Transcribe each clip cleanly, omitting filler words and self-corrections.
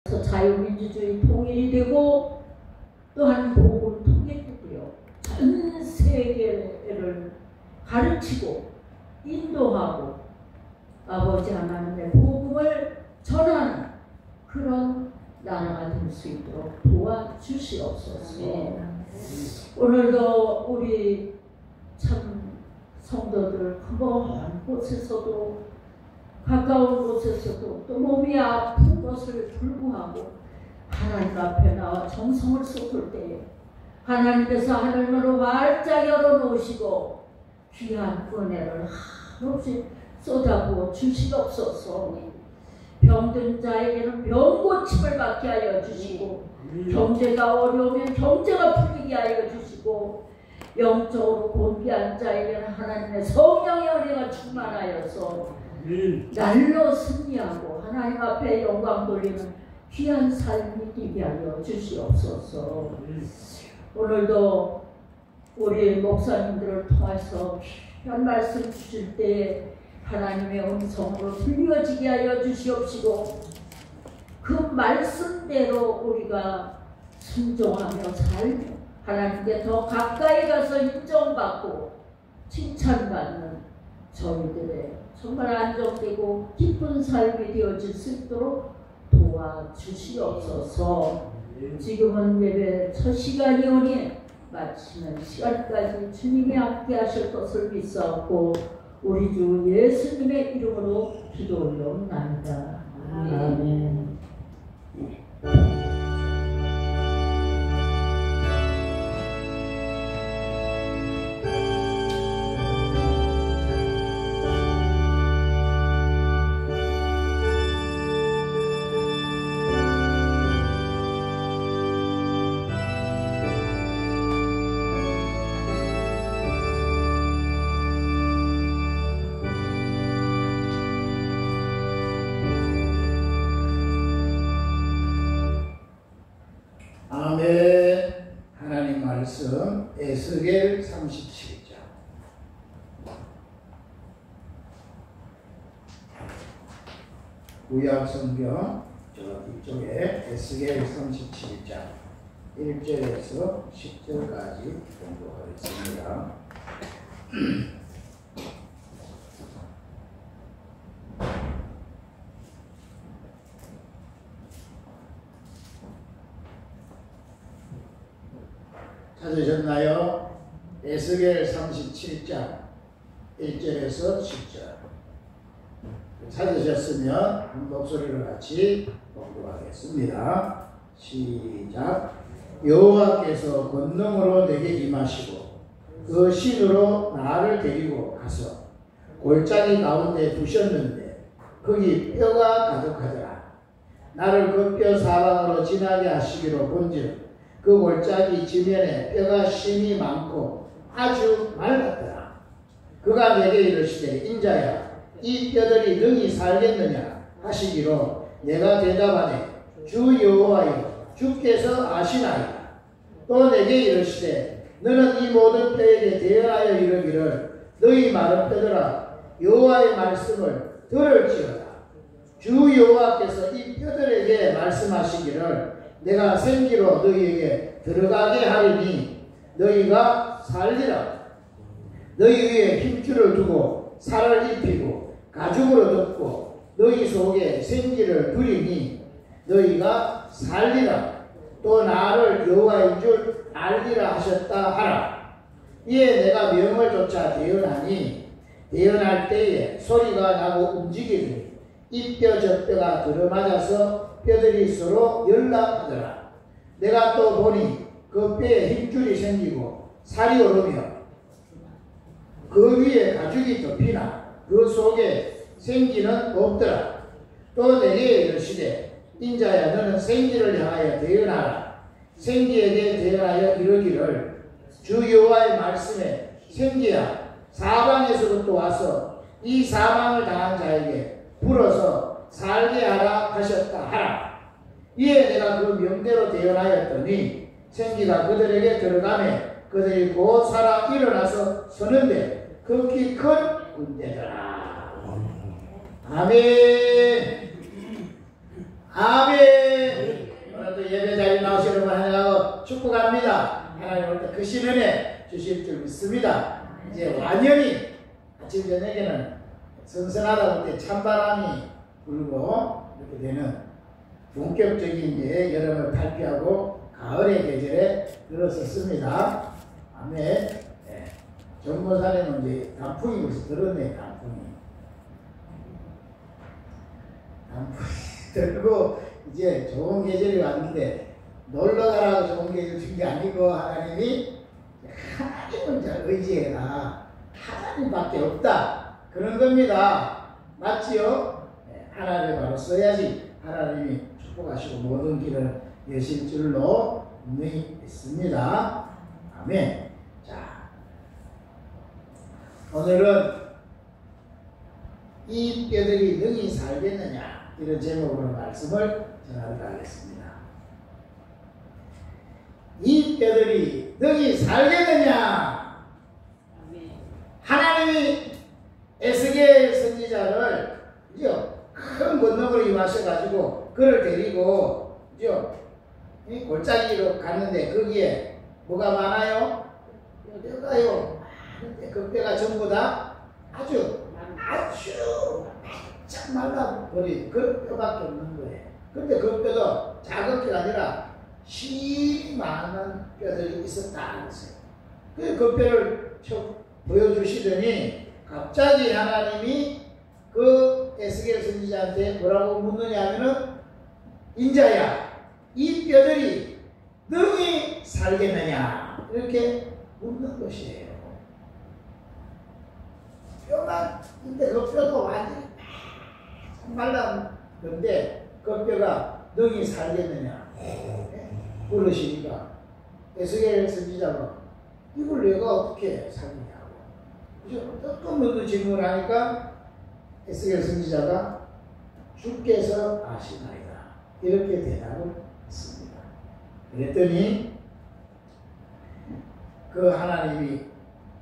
자유민주주의 통일이 되고 또한 복음 통일이 되어 전 세계를 가르치고 인도하고 아버지 하나님의 복음을 전하는 그런 나라가 될 수 있도록 도와주시옵소서. 오늘도 우리 참 성도들 먼 곳에서도 가까운 곳에서도 또 몸이 아픈 것을 불구하고 하나님 앞에 나와 정성을 쏟을 때에 하나님께서 하늘문을 활짝 열어놓으시고 귀한 은혜를 한없이 쏟아부어 주시옵소서. 병든 자에게는 병고침을 받게 하여 주시고 경제가 어려우면 경제가 풀리게 하여 주시고 영적으로 곤비한 자에게는 하나님의 성령의 은혜가 충만하여서 날로 승리하고 하나님 앞에 영광 돌리는 귀한 삶이 되게 하여 주시옵소서. 오늘도 우리 목사님들을 통해서 귀한 말씀 주실 때 하나님의 음성으로 들려지게 하여 주시옵시고 그 말씀대로 우리가 순종하며 살며 하나님께 더 가까이 가서 인정받고 칭찬받는 저희들의 정말 안정되고 기쁜 삶이 되어질 수 있도록 도와주시옵소서. 지금은 예배 첫 시간이오니 마치는 시간까지 주님이 함께 하실 것을 믿사옵고 우리 주 예수님의 이름으로 기도 올려옵나이다. 아멘. 하나님 말씀 에스겔 37장. 구약 성경 저 뒤쪽에 에스겔 37장 1절에서 10절까지 공부하겠습니다. 찾으셨나요? 에스겔 37장 1절에서 10절. 찾으셨으면 한 목소리로 같이 공부하겠습니다. 시작. 여호와께서 권능으로 내게 임하시고 그 신으로 나를 데리고 가서 골짜기 가운데 두셨는데 거기 뼈가 가득하더라. 나를 그 뼈 사방으로 지나게 하시기로 본즉 그 골짜기 지면에 뼈가 심이 많고 아주 맑았더라. 그가 내게 이르시되 인자야 이 뼈들이 능히 살겠느냐 하시기로 내가 대답하되 주 여호와여 주께서 아시나이다. 또 내게 이르시되 너는 이 모든 뼈에게 대언하여 이르기를 너희 마른 뼈들아 여호와의 말씀을 들을지어다. 주 여호와께서 이 뼈들에게 말씀하시기를 내가 생기로 너희에게 들어가게 하리니 너희가 살리라. 너희 위에 힘줄을 두고 살을 입히고 가죽으로 덮고 너희 속에 생기를 두리니 너희가 살리라. 또 나를 여호와인 줄 알리라 하셨다 하라. 이에 내가 명을 쫓아 대언하니 대언할 때에 소리가 나고 움직이니 이 뼈 저 뼈가 들어맞아서 뼈들이 서로 연락하더라. 내가 또 보니 그 뼈에 힘줄이 생기고 살이 오르며 그 위에 가죽이 덮이나 그 속에 생기는 없더라. 또 내게 이르시되 인자야 너는 생기를 향하여 대언하라. 생기에게 대언하여 이르기를 주 여호와의 말씀에 생기야 사방에서부터 와서 이 사망을 당한 자에게 불어서 살게 하라 하셨다 하라. 이에 내가 그 명대로 대언하였더니 생기가 그들에게 들어가매 그들이 곧 살아 일어나서 서는데 극히 큰 군대더라. 아멘. 아멘. 크신 은혜 주실 줄 믿습니다. 이제 완연히 아침 저녁에는 선선하다 볼 때 찬바람이 불고 이렇게 되는 본격적인 이제 여름을 탈피하고 가을의 계절에 들어섰습니다. 아멘. 네. 전모산에는 이제 단풍이 벌써 들었네. 단풍이 들고 이제 좋은 계절이 왔는데 놀러가라고 좋은 계절 준 게 아니고 하나님이 하나님을 잘 의지해라. 하나님밖에 없다. 그런 겁니다. 맞지요? 네. 하나님을 바로 써야지 하나님이 축복하시고 모든 길을 여실 줄로 분명히 믿습니다. 아멘. 자, 오늘은 이 뼈들이 능히 살겠느냐 이런 제목으로 말씀을 전하도록 하겠습니다. 이 뼈들이 능히 살겠느냐? 하나님이 에스겔 선지자를 큰 권능으로 임하셔가지고 그를 데리고 이 골짜기로 갔는데 거기에 뭐가 많아요? 뼈가요. 많은데 그 뼈가 전부 다 아주 바짝 말라버린 그 뼈밖에 없는 거예요. 근데 그 뼈도 작은 뼈가 아니라 힘이 많은 뼈들이 있었다. 그 뼈를 보여주시더니 갑자기 하나님이 그 에스겔 선지자한테 뭐라고 묻느냐 하면은 인자야 이 뼈들이 능히 살겠느냐 이렇게 묻는 것이에요. 뼈가 근데 그 뼈도 완전히 말라는 건데 그 뼈가 능히 살겠느냐 물으시니까 에스겔 선지자가 이걸 내가 어떻게 살겠냐고 조금 질문을 하니까 에스겔 선지자가 주께서 아시나이다 이렇게 대답을 했습니다. 그랬더니 그 하나님이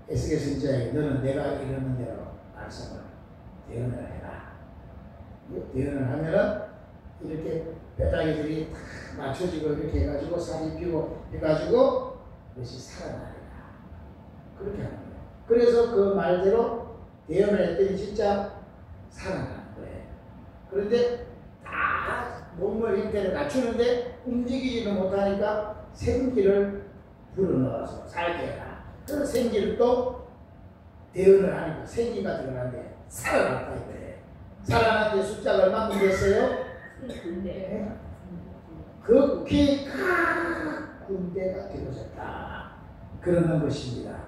에스겔 선지자에게 너는 내가 이러는 대로 말씀을 대언을 해라. 대언을 하면은 이렇게 뼈다귀들이 다 맞춰지고 이렇게 해가지고 살이 피고 해가지고 그것이 살아나리라. 그렇게 하는 거예요. 그래서 그 말대로 대언을 했더니 진짜 살아나는 거예요. 그런데 다 몸의 형태를 갖추는데 움직이지도 못하니까 생기를 불어넣어서 살게 해라. 그래서 생기를 또 대언을 하니까 생기가 들어가는데 살아났다 이거예요. 살아났는데 숫자가 얼마큼 됐어요? 네. 그 키 군대가 되어졌다. 그러는 것입니다.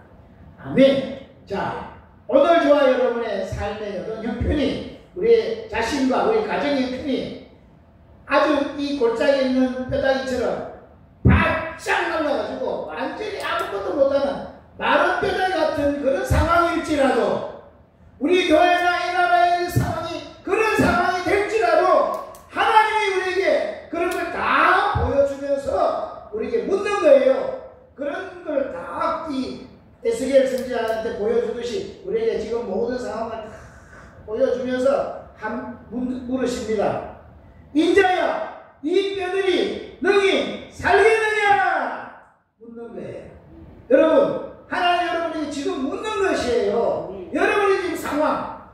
아멘. 자, 오늘 저와 여러분의 삶의 어떤 형편이 우리 자신과 우리 가정의 형편이 아주 이 골짜기에 있는 뼈다귀처럼 바짝 말라가지고 완전히 아무것도 못하는 마른 뼈다귀 같은 그런 상황일지라도 우리 교회나 이 나라의 상황이 그런 상황이 될지라도 하나님이 우리에게 그런 걸 다 보여주면서 우리에게 묻는 거예요. 그런 걸 다 이 에스겔 선지자한테 보여주듯이 우리에게 지금 모든 상황을 다 보여주면서 물으십니다. 인자야, 이 뼈들이 능히 살겠느냐? 묻는 거예요. 여러분, 하나님 여러분이 지금 묻는 것이에요. 여러분의 지금 상황,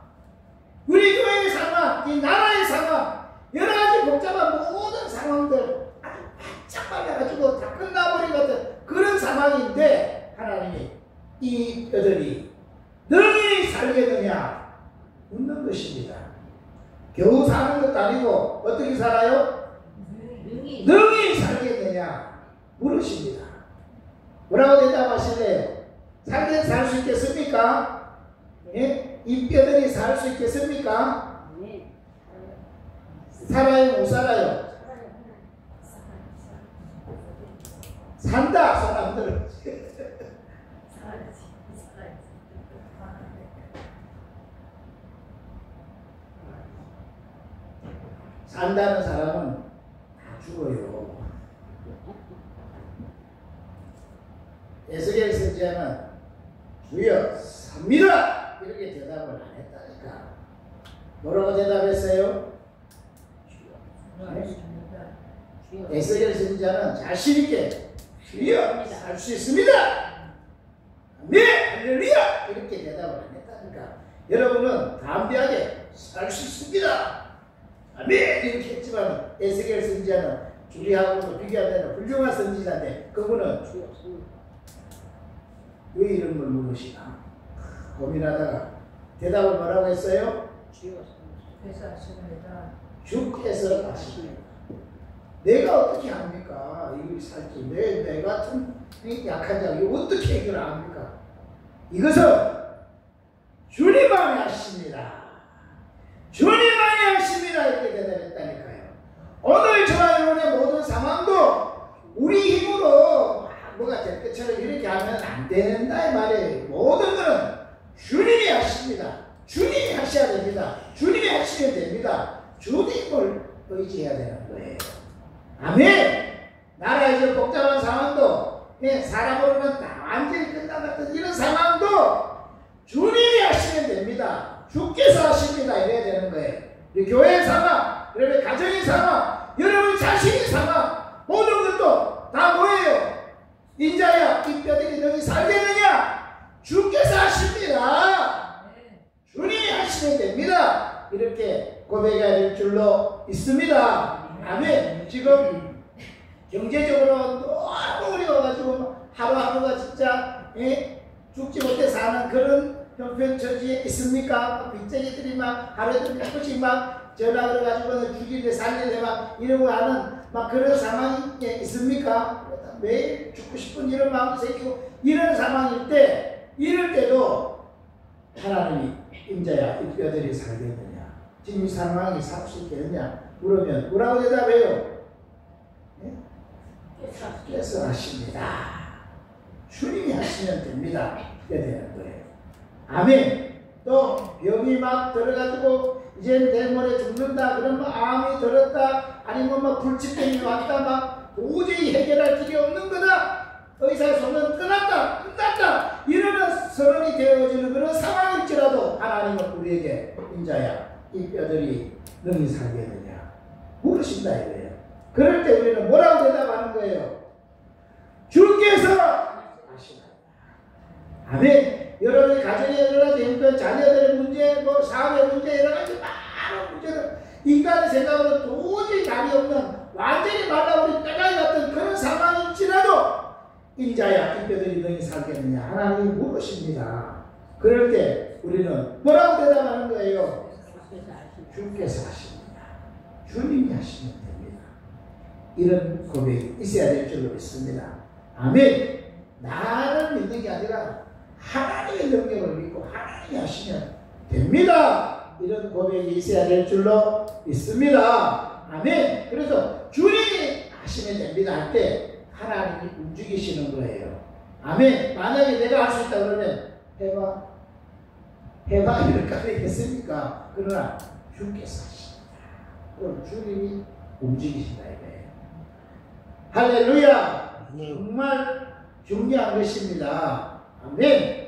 우리 교회의 상황, 이 나라의 상황, 여러 가지 복잡한 모든 상황들 아주 바짝 말려가지고 다 끝나버린 것 같은 그런 상황인데 하나님이 이 뼈들이 능히 살겠느냐 묻는 것입니다. 겨우 사는 것도 아니고 어떻게 살아요? 능히 살겠느냐 물으십니다. 뭐라고 대답하실래요? 살 수 있겠습니까? 예? 이 뼈들이 살 수 있겠습니까? 살아요? 못 살아요? 산다 사람들은. 산다는 사람은 다 죽어요. 에스겔 선지자는 주여 삽니다 이렇게 대답을 안 했다니까. 뭐라고 대답했어요? 에스겔 선지자는 자신 있게 주여 살 수 있습니다 네, 할렐루야! 이렇게 대답을 안 했다니까. 여러분은 담대하게 살 수 있습니다. 아멘! 이렇게 했지만 에스겔 선지자는 주리하고도 비교하면 훌륭한 선지자인데 그분은 왜 이런 걸 물으시나 고민하다가 대답을 뭐라고 했어요? 주께서 하십니다. 주께서 하십니다. 내가 어떻게 합니까? 이걸 살지. 내 같은 약한 자 이거 어떻게 해결을 합니까? 이것은 주님만이 하십니다. 주님만이 하십니다. 이렇게 대답했다니까요. 오늘 저와 여러분의 모든 상황도 우리 힘으로 뭐가 될 것처럼 이렇게 하면 안 된다 이 말이에요. 모든 것은 주님이 하십니다. 주님이 하셔야 됩니다. 주님이 하시면 됩니다. 주님을 의지해야 되는 거예요. 아멘! 나라에서 복잡한 상황도 사람으로는 다 완전히 끝나갔던 이런 상황도 주님이 하시면 됩니다. 주께서 하십니다. 이래야 되는 거예요. 우리 교회의 상황, 여러분의 가정의 상황, 여러분 자신의 상황 모든 것도 다 뭐예요? 인자야 이 뼈들이 너희 살겠느냐? 주께서 하십니다. 주님이 하시면 됩니다. 이렇게 고백해야 될 줄로 있습니다. 아멘. 지금 경제적으로 너무 어려워가지고 하루하루가 진짜 죽지 못해 사는 그런 형편처지에 있습니까? 빚쟁이들이 막 하루에도 몇 번씩 막 전화 걸어가지고 죽이래 살리래 막 이러고 하는 막 그런 상황이 있습니까? 매일 죽고 싶은 이런 마음이 생기고 이런 상황일 때 이럴 때도 하나님이 인자야 이 뼈들이 살겠느냐? 지금 이 상황이 살 수 있겠느냐? 물으면 뭐라고 대답해요? 주께서 하십니다. 주님이 하시면 됩니다. 이렇게 되는 거예요. 아멘. 또 병이 막 들어가지고 이제 내모레 죽는다 그러면 암이 들었다 아니면 막 불치병이 왔다 막 도저히 해결할 길이 없는 거다. 의사의 손은 끝났다 이러는 선언이 되어지는 그런 상황일지라도 하나님은 우리에게 인자야 이 뼈들이 능히 살겠느냐 물으신다 이거예요. 그럴 때 우리는 뭐라고 대답하는 거예요? 주께서 하시나이다. 아멘. 여러분의 가정의 여러 가지 형편, 자녀들의 문제, 뭐 사업의 문제, 여러 가지 많은 문제들, 인간의 생각으로 도저히 답이 없는 완전히 말라버린 빼가리 같은 그런 상황일지라도 인자야 이 뼈들이 너희 살겠느냐 하나님이 물으십니다. 그럴 때 우리는 뭐라고 대답하는 거예요? 주께서 하십니다. 주님이 하시면 됩니다. 이런 고백이 있어야 될 줄로 믿습니다. 아멘. 나를 믿는 게 아니라 하나님의 능력을 믿고 하나님이 하시면 됩니다. 이런 고백이 있어야 될 줄로 믿습니다. 아멘. 그래서 주님이 하시면 됩니다 할 때 하나님이 움직이시는 거예요. 아멘. 만약에 내가 할 수 있다 그러면 해봐 이럴까 했습니까? 그러나 주께서 하십니다. 그럼 주님이 움직이신다 이거예요. 할렐루야. 정말 중요한 것입니다. 아멘.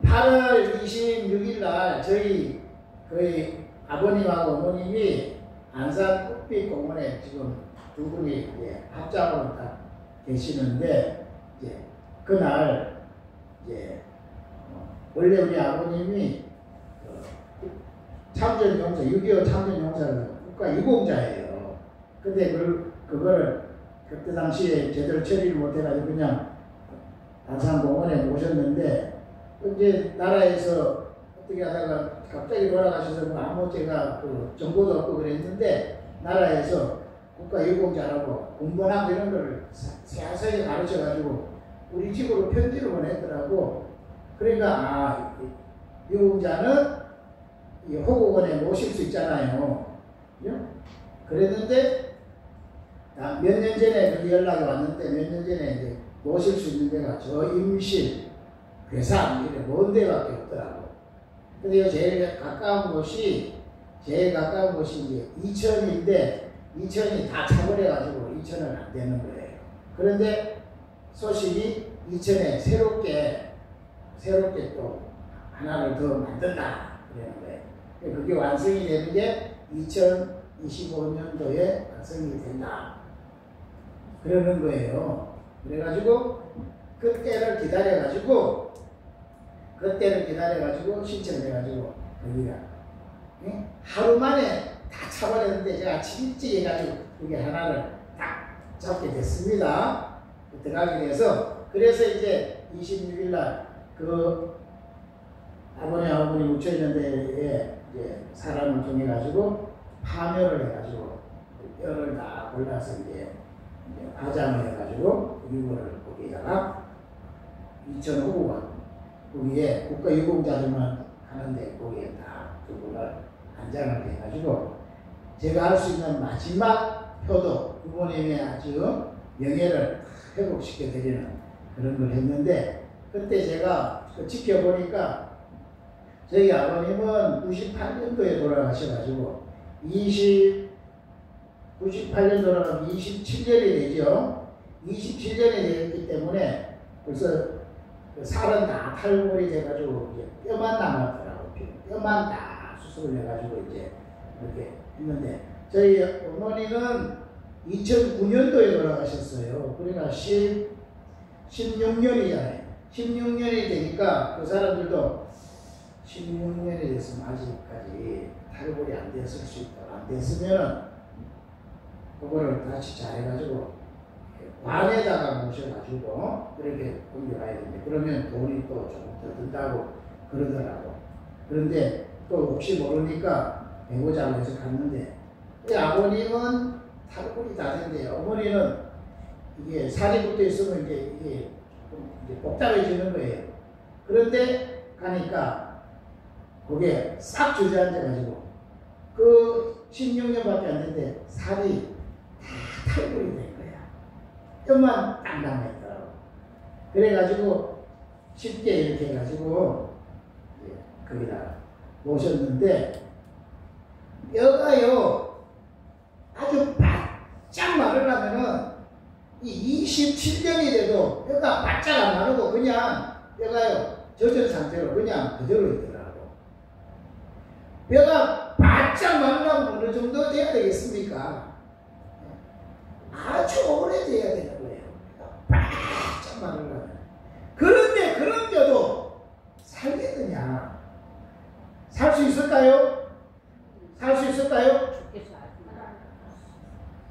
8월 26일 날 저희 아버님하고 어머님이 안산 꽃빛공원에 지금 두 분이 합장으로 딱 계시는데 그날 원래 우리 아버님이 참전용사 6.25 참전용사를 국가유공자예요. 근데 그거를 그때 당시에 제대로 처리를 못해가지고 그냥 안산공원에 모셨는데 이제 나라에서 어떻게 하다가 갑자기 돌아가셔서 뭐 아무 제가 정보도 없고 그랬는데 나라에서 국가유공자라고 공부하고 이런 걸 자세히 가르쳐가지고 우리 집으로 편지를 보냈더라고. 그러니까 유공자는 이 호국원에 모실 수 있잖아요. 그랬는데 몇 년 전에 그 연락이 왔는데 몇 년 전에 이제 모실 수 있는 데가 저 임실, 괴산 이런 먼 데밖에 없더라고. 근데 제일 가까운 곳이 이제 이천인데 이천이 다 차버려가지고 이천은 안 되는 거예요. 그런데 소식이 이천에 새롭게 또 하나를 더 만든다 그러는 거예요. 그게 완성이 되는 게 2025년도에 완성이 된다 그러는 거예요. 그래가지고 그때를 기다려가지고 신청해가지고 여기가 하루 만에 다 차버렸는데 제가 아침 일찍 해가지고 그게 하나를 딱 잡게 됐습니다. 들어가게 돼서 그래서 이제 26일 날 그 아버님 묻혀있는 데에 이제 사람을 통해가지고 파묘를 해가지고 뼈를 다 골라서 이제 화장을 해가지고 이거를 거기다가 2,500원 거기에 국가유공자들만 하는데 거기에 다 그거를 한장을 해가지고 제가 할 수 있는 마지막 효도 부모님의 아주 명예를 회복시켜 드리는 그런 걸 했는데 그때 제가 지켜보니까 저희 아버님은 98년도에 돌아가셔가지고 98년 돌아가면 27년이 되죠. 27년이 되었기 때문에 벌써 살은 다 탈골이 돼가지고 이제 뼈만 남았더라고요. 뼈만 다 수술을 해가지고 이제 이렇게 했는데 저희 어머니는 2009년도에 돌아가셨어요. 그러니까 16년이잖아요. 16년이 되니까 그 사람들도 16년이 됐으면 아직까지 탈골이 안 됐을 수 있다. 안 됐으면은 그거를 다시 잘해가지고 관에다가 모셔가지고 그렇게 옮겨가야 되는데 그러면 돈이 또 조금 더 든다고 그러더라고. 그런데 또 혹시 모르니까 해보자고 해서 갔는데 아버님은 탈골이 다 된대요. 어머니는 이게 살이 붙어 있으면 이게 복잡해지는 거예요. 그런데 가니까 거기에 싹 주저앉아가지고 그 16년밖에 안 됐는데 살이 다 탈골이 된 거야. 뼈만 딱 남아있더라고. 그래가지고 쉽게 이렇게 해가지고 거기다 모셨는데 뼈가요 아주 바짝 마르려면은 이 27년이 돼도 뼈가 바짝 안 마르고 그냥 뼈가요 젖은 상태로 그냥 그대로 있더라고. 뼈가 바짝 마르려면 어느 정도 돼야 되겠습니까? 아주 오래돼야 되는 거예요. 바짝 마르려면. 그런데 그런 뼈도 살겠느냐? 살 수 있을까요? 살 수 있을까요?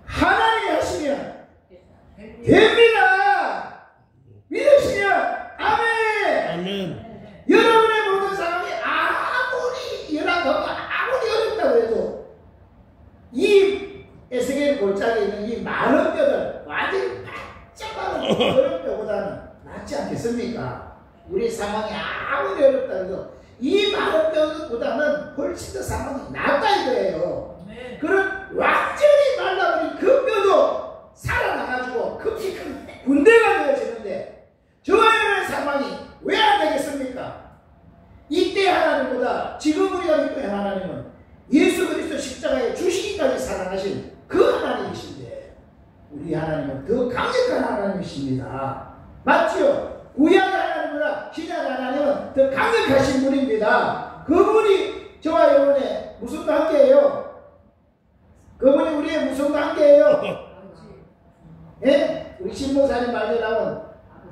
하나님이 하시면 됩니다. 믿으시면 아멘. 여러분의 모든 상황이 아무리 열악하고 아무리 어렵다고 해도 이 에스겔 골짜기에 있는 이 마른 뼈들 완전히 바짝 마른 그런 뼈보다는 낫지 않겠습니까? 우리 상황이 아무리 어렵다 해도 이 마른 뼈보다는 훨씬 더 상황이 낫다 이거예요. 그런 완전히 말라버린 그 뼈도 살아나가지고 급히 큰 군대가 되어지는데 저와 여러분의 상황이 왜 안 되겠습니까? 이때 하나님보다 지금 우리가 믿는 하나님은 예수 그리스도 십자가에 주시기까지 사랑하신 그 하나님이신데 우리 하나님은 더 강력한 하나님이십니다. 맞죠? 구약 하나님보다 신약 하나님은 더 강력하신 분입니다. 그분이 저와 여러분의 무슨 관계예요? 그분이 우리의 무슨 관계예요? 예? 우리 신모사님 말에 나온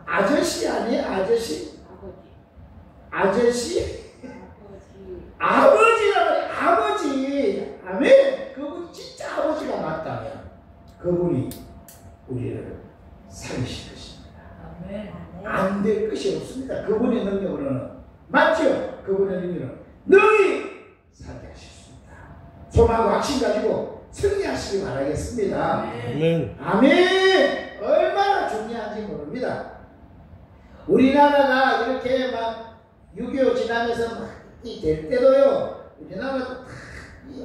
아저씨 아니에요? 아저씨? 아저씨? 아버지라 말이에요. 아버지. 아멘. 그분이 진짜 아버지가 맞다면 그분이 우리를 살리실 것입니다. 안 될 것이 없습니다. 그분의 능력으로는. 맞죠? 그분의 능력으로는 능히 살게 하셨습니다. 소망과 확신 가지고 승리하시기 바라겠습니다. 아멘. 아멘. 얼마나 중요한지 모릅니다. 우리나라가 이렇게 막 6.25 지나면서 막 될 때도요, 우리나라가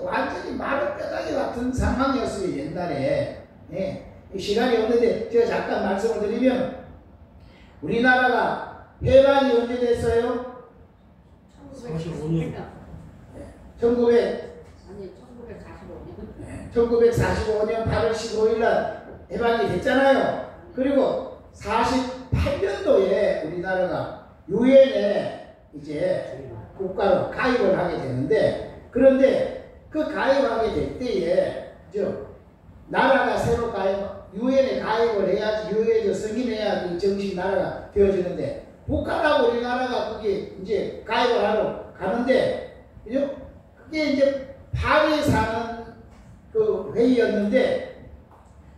완전히 마른 뼈다귀 같은 상황이었어요, 옛날에. 예. 시간이 없는데 제가 잠깐 말씀을 드리면 우리나라가 해방이 언제 됐어요? 45년. 1945년 8월 15일 날 해방이 됐잖아요. 그리고 48년도에 우리나라가 유엔에 이제 국가로 가입을 하게 되는데 그런데 그 가입하게 될 때에 나라가 새로 유엔에 가입을 해야지 유엔에 승인해야 정식 나라가 되어지는데 북한하고 우리나라가 거기 이제 가입을 하러 가는데 그게 이제 파리에서 하는 그 회의였는데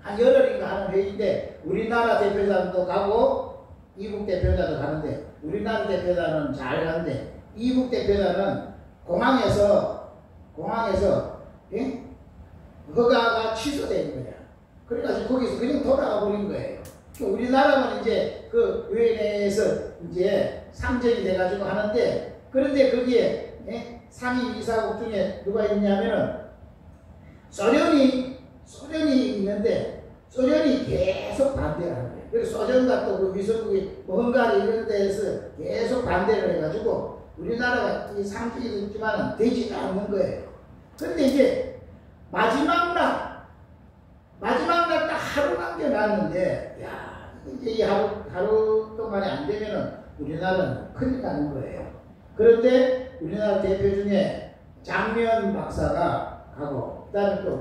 한 열흘인가 하는 회의인데 우리나라 대표단도 가고 이국 대표단도 가는데 우리나라 대표단은 잘 가는데 이국 대표단은 공항에서 허가가 취소된 거야. 그래가지고 거기서 그냥 돌아가 버린 거예요. 우리나라는 이제 그 유엔에서 이제 상정이 돼가지고 하는데 그런데 거기에 상임 이사국 중에 누가 있냐면은 소련이 있는데 소련이 계속 반대를 하는 거예요. 그래서 소련과 또 그 위성국이 헝가리 이런 데에서 계속 반대를 해가지고 우리나라가 이 상정이 됐지만 되지가 않는 거예요. 그런데 이제 마지막 날 딱 하루 남겨놨는데, 야, 이제 이 하루 동안에 안 되면은 우리나라는 큰일 나는 거예요. 그런데 우리나라 대표 중에 장면 박사가 가고, 그 다음에 또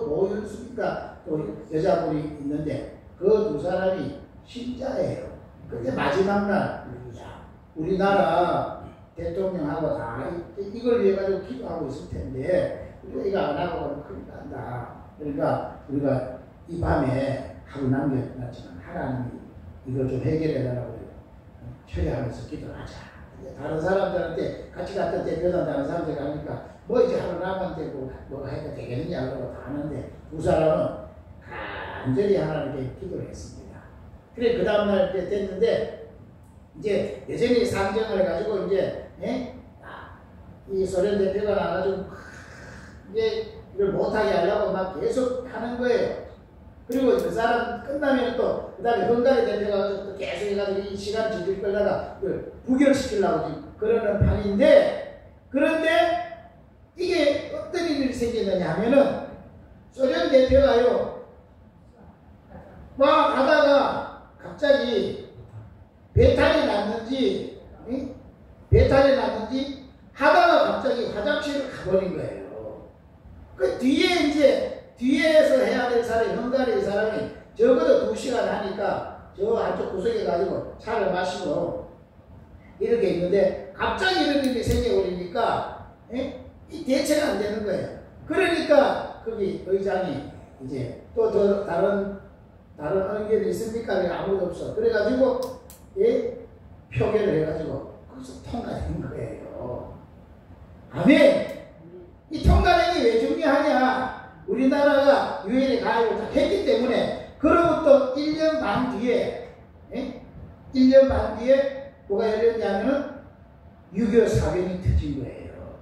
모윤수인가 또 여자분이 있는데, 그 두 사람이 신자예요. 근데 마지막 날, 야, 우리나라 대통령하고 다 이걸 위해 가지고 기도하고 있을 텐데, 우리가 이거 안 하고 가면 큰일 난다. 그러니까 우리가 이 밤에 하루 남겨놨지만 하나님이 이걸 좀 해결해달라고 처리하면서 기도하자. 다른 사람들한테 같이 갔던 대표단 다른 사람들 가니까 뭐 이제 하루 남았는데 뭐가 해도 되겠느냐 그러고 다 하는데 두 사람은 간절히 하나님께 기도를 했습니다. 그래 그 다음날 됐는데 이제 여전히 상정을 해가지고 이제 이 소련 대표가 나가지고 이제 이걸 못하게 하려고 막 계속 하는 거예요. 그리고 그 사람 끝나면 또 그 다음에 헝가리 대표가 또 계속 해가지고 이 시간 지킬 걸다가 부결시키려고 그러는 판인데 그런데 이게 어떤 일이 생기느냐 하면은 소련 대표가요 막 하다가 갑자기 배탈이 났는지 하다가 갑자기 화장실을 가버린 거예요. 그 뒤에서 해야 될 사람이 헝가리 사람이 적어도 2시간 하니까 저 한쪽 구석에 가지고 차를 마시고 이렇게 있는데 갑자기 이런 일이 생겨버리니까 이 대체가 안 되는 거예요. 그러니까 거기 의장이 이제 또 더 다른 의견이 있습니까? 아무도 없어. 그래가지고 표결을 해가지고 거기서 통과된 거예요. 아멘. 이 통과된 게 왜 중요하냐? 우리나라가 유엔에 가입을 했기 때문에 그로부터 1년 반 뒤에 뭐가 열렸냐면은 6.25 사변이 터진 거예요.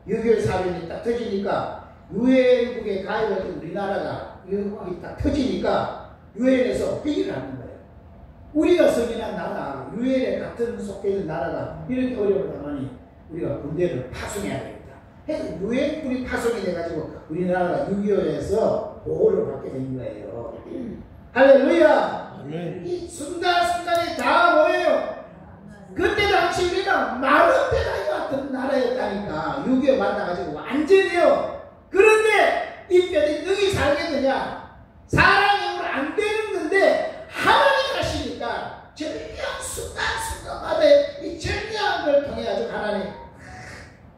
6.25 사변이 딱 터지니까 유엔국에 가입한 우리나라가 유엔국이 딱 터지니까 유엔에서 회의를 하는 거예요. 우리가 성인한 나라, 유엔에 같은 속해있는 나라가 이렇게 어려움을 당하니 우리가 군대를 파송해야 되겠다. 해서 유엔군이 파송이 돼가지고 우리나라가 6.25에서 보호를 받게 된 거예요. 할렐루야! 이 순간순간에 다 뭐예요? 그때 당시 우리는 마른 대단히 같은 나라였다니까. 6.25 만나가지고 완전히요. 그런데 이 뼈들이 능히 살겠느냐? 사랑의 힘으로 안 되는 건데 하나님 하시니까 절묘한 순간순간마다 이 절묘한 걸 통해가지고 하나님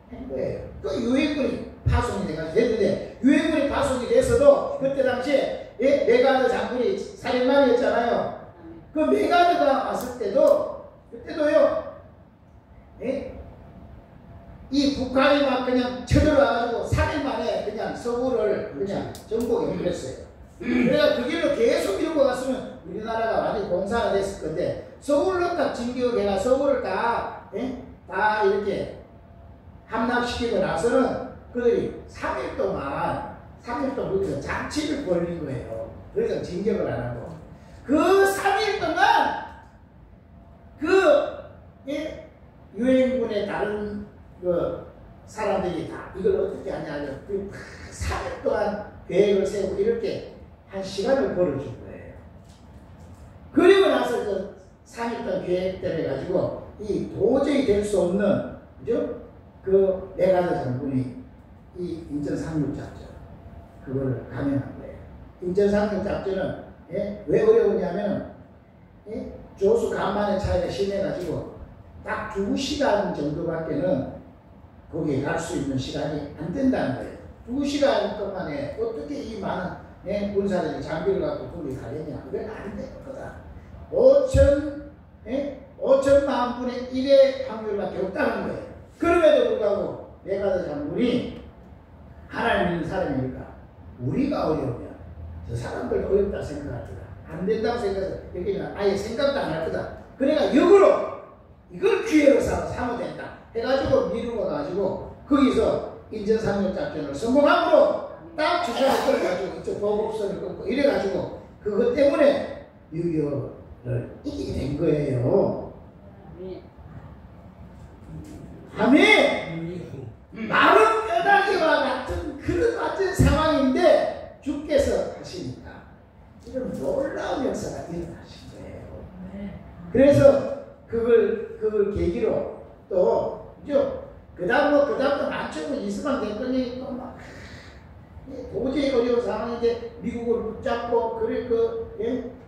한 거예요. 그 유엔군이 파송이 됐는데 유엔군이 파송이 돼서도 그때 당시에 메가드 장군이 살인마였잖아요. 그 메가드가 왔을 때도 그때도요 이 북한이 막 그냥 쳐들어와가지고 3일 만에 그냥 서울을 그냥 정복해 버렸어요. 그래서 그 길로 계속 밀고 갔으면 우리나라가 완전히 공사가 됐을 건데 서울로 딱 진격해가 서울을 다 이렇게 함락시키고 나서는 그들이 3일 동안 거기서 잔치를 벌린 거예요. 그래서 진격을 안 하고 그 3일 동안 유엔군의 다른 사람들이 다 이걸 어떻게 하냐 그 3일 동안 계획을 세우고 이렇게 한 시간을 벌어준 거예요. 그리고 나서 그 3일 동안 계획대로 해가지고 이 도저히 될 수 없는 그 메가드 장군이 이 인천 상륙작전 그걸 감행한 거예요. 인천 상륙작전은 왜 어려우냐면 조수 간만의 차이가 심해가지고 딱 2시간 정도밖에는 거기에 갈 수 있는 시간이 안 된다는 거예요. 2시간 동안에 어떻게 이 많은 군사들이 장비를 갖고 거기 가려냐. 그건 안 될 거다. 5천만 분의 1의 확률밖에 없다는 거예요. 그럼에도 불구하고 메가더 장군이 하나님 믿는 사람이니까 우리가 어려우면 저 사람들 어렵다 생각할 거다. 안 된다고 생각해서 여기는 아예 생각도 안 할 거다. 그러니까 역으로 이걸 기회로 삼아도 된다 해가지고 미루어 가지고 거기서 인전상륙 작전을 성공함으로 딱 주사를 끌어가지고 이쪽 보급선을 끊고 이래가지고 그것 때문에 6.25를 이기게 된 거예요. 아멘. 마른 뼈다귀와 같은 그런 같은 상황인데 주께서 하시니까 이런 놀라운 역사가 일어나신 거예요. 그래서 그걸 계기로 또 그다음도 맞추고 이스만 대통령이 또 막 도저히 어려운 상황인데 미국을 붙잡고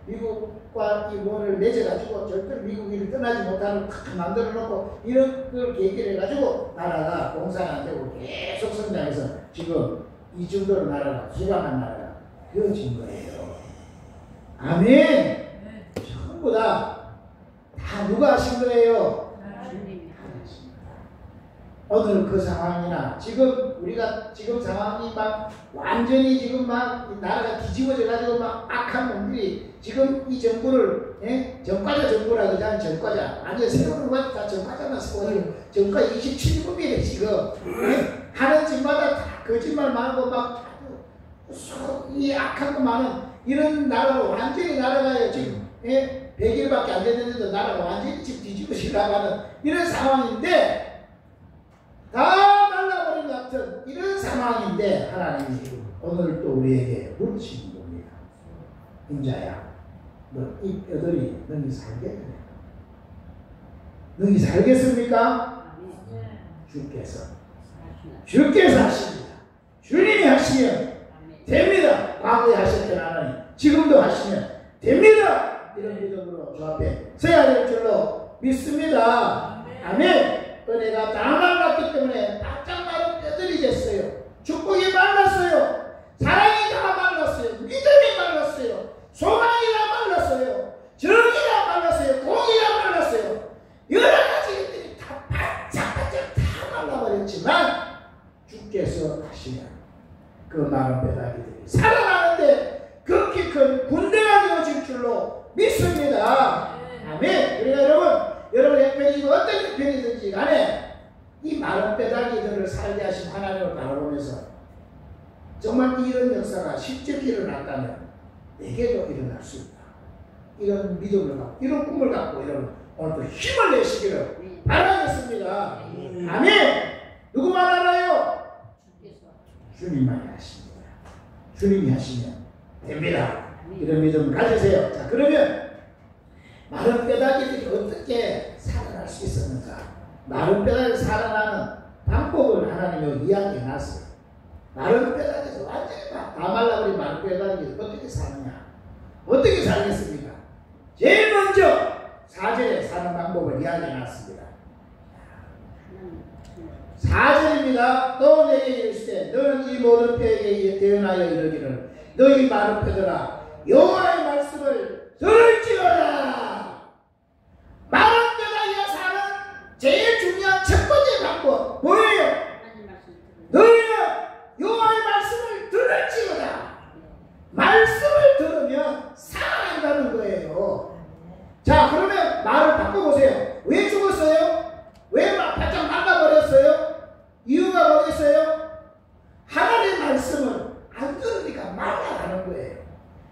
미국과 이 뭐를 맺어가지고 절대로 미국이 떠나지 못하는 탁 만들어 놓고 이런 걸 계기를 해가지고 나라가 공사가 안 되고 계속 성장해서 지금 이 정도로 나라가 기강한 나라가 되어진 거예요. 아멘. 전부 다 누가 하신 거예요? 오늘 그 상황이나 우리가 지금 상황이 막 완전히 지금 막 나라가 뒤집어져 가지고 막 악한 놈들이 지금 이 정부를 전과자 정부라 그러잖아요. 전과자 완전 새로운 거 다 전과자만 쓰고 전과 27일이래 지금 하는 짓마다 다 거짓말 많고 막 이 악한 거 많은 이런 나라로 완전히 나라가요 지금 100일밖에 안 됐는데도 나라가 완전히 지금 뒤집어지려고 하는 이런 상황인데 다 말라버린 것 같은 이런 상황인데 하나님이 오늘 또 우리에게 물으시는 겁니다. 인자야, 너 이 뼈들이 너희 살겠느냐? 너희 살겠습니까? 주께서 하십니다. 주님이 하시면 됩니다. 과거에 하셨던 하나님 지금도 하시면 됩니다. 이런 믿음으로 저 앞에 서야 될 줄로 믿습니다. 아멘. 은혜가 다 말랐기 때문에 바짝 마른 뼈들이 됐어요. 축복이 말랐어요. 사랑이 다 말랐어요. 믿음이 말랐어요. 소망이 다 말랐어요. 정의가 말랐어요. 공의가 말랐어요. 여러 가지 것들이 다 바짝바짝 다 말라버렸지만 주께서 하시면 그 마른 뼈다귀들이 살아나는데 극히 큰 군대가 되어질 줄로 믿습니다. 아멘. 그러니까 여러분의 편이 어떤 편이든지 간에 이 마른 뼈다귀들을 살게 하신 하나님을 바라보면서 정말 이런 역사가 실제 일어났다면 내게도 일어날 수 있다. 이런 믿음을 갖고 이런 꿈을 갖고 여러분 오늘도 힘을 내시기를 바라겠습니다. 아멘. 누구만 알아요? 주님만이 하십니다. 주님이 하시면 됩니다. 이런 믿음을 가지세요. 자, 그러면 마른 뼈다귀들이 어떻게 살아날 수 있었는가? 마른 뼈다귀 살아나는 방법을 하나님이 이야기해 놨어요. 마른 뼈다귀에서 완전히 다 말라버린 마른 뼈다귀 어떻게 사느냐? 어떻게 살겠습니까? 제일 먼저 4절에 사는 방법을 이야기해 놨습니다. 4절입니다. 또 내게 이르시되 너는 이 모든 뼈에게 대언하여 이르기를 너희 마른 뼈들아 여호와의 말씀을 들을지어다. 마른 뼈다귀가 사는 제일 중요한 첫 번째 방법 뭐예요? 너희는 여호와의 말씀을 들을지어다. 말씀을 들으면 살아난다는 거예요. 자, 그러면 말을 바꿔보세요. 왜 죽었어요? 왜 바짝 말라버렸어요? 이유가 뭐겠어요? 하나님의 말씀을 안 들으니까 말라가는 거예요.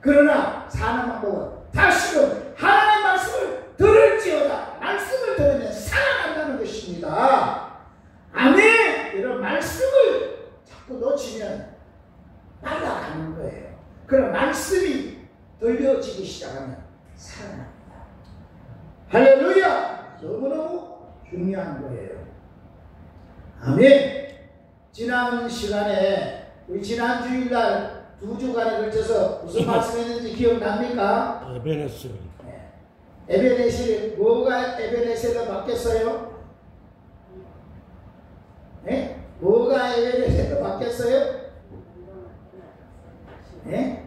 그러나 사는 방법은 다시금 하나님의 말씀을 들을지어다. 말씀을 들으면 살아난다는 것입니다. 아멘. 이런 말씀을 자꾸 놓치면 날아가는 거예요. 그럼 말씀이 들려지기 시작하면 살아납니다. 할렐루야. 너무너무 중요한 거예요. 아멘. 지난 시간에 우리 지난 주일날 2주간에 걸쳐서 무슨 말씀했는지 기억납니까? 에베네스. 네. 에베네셀이 뭐가 에베네셀로 바뀌었어요? 네? 뭐가 에베네셀로 바뀌었어요? 네?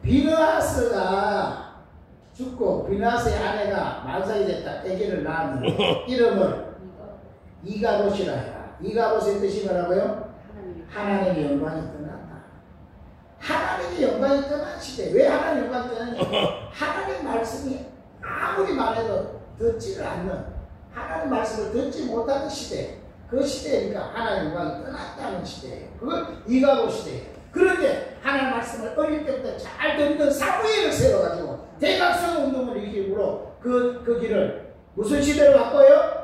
비느하스가 죽고 비느하스의 아내가 만삭이 됐다. 아기를 낳았는데 이름을 이가봇이라 해라. 이가봇의 뜻이 뭐라고요? 하나님의 영광이 떠났다. 하나님의 영광이 떠난 시대. 왜 하나님의 영광이 떠나냐? 하나님 말씀이 아무리 말해도 듣지를 않는, 하나님 말씀을 듣지 못하는 시대. 그 시대니까 하나님의 영광이 떠났다는 시대예요. 그걸 이가봇 시대예요. 그런데 하나님 말씀을 어릴 때부터 잘 듣는 사무엘을 세워가지고 대각성 운동을 일으키므로 그 길을 무슨 시대로 바꿔요?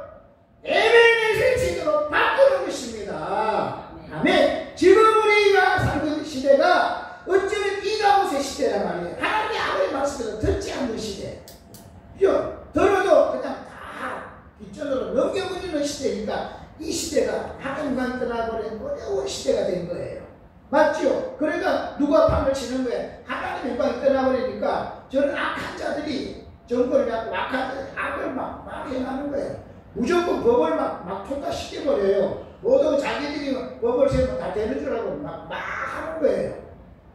에베네셀 시대로 바꾸는 것입니다. 아멘. 지금 우리가 살고 있는 시대가 어쩌면 이가봇의 시대란 말이에요. 하나님의 아무리 말씀을 듣지 않는 시대. 들어도 그냥 다 뒷전으로 넘겨버리는 시대니까 이 시대가 하나님과 떠나버린 어려운 시대가 된 거예요. 맞죠? 그러니까 누가 판을 치는 거예요? 하나님의 영광이 떠나버리니까 저는 악한 자들이 정권을 잡고 악을 막 행하는 거예요. 무조건 법을 막 통과시켜버려요. 모두 자기들이 법을 세우면 다 되는 줄 알고 막 하는 거예요.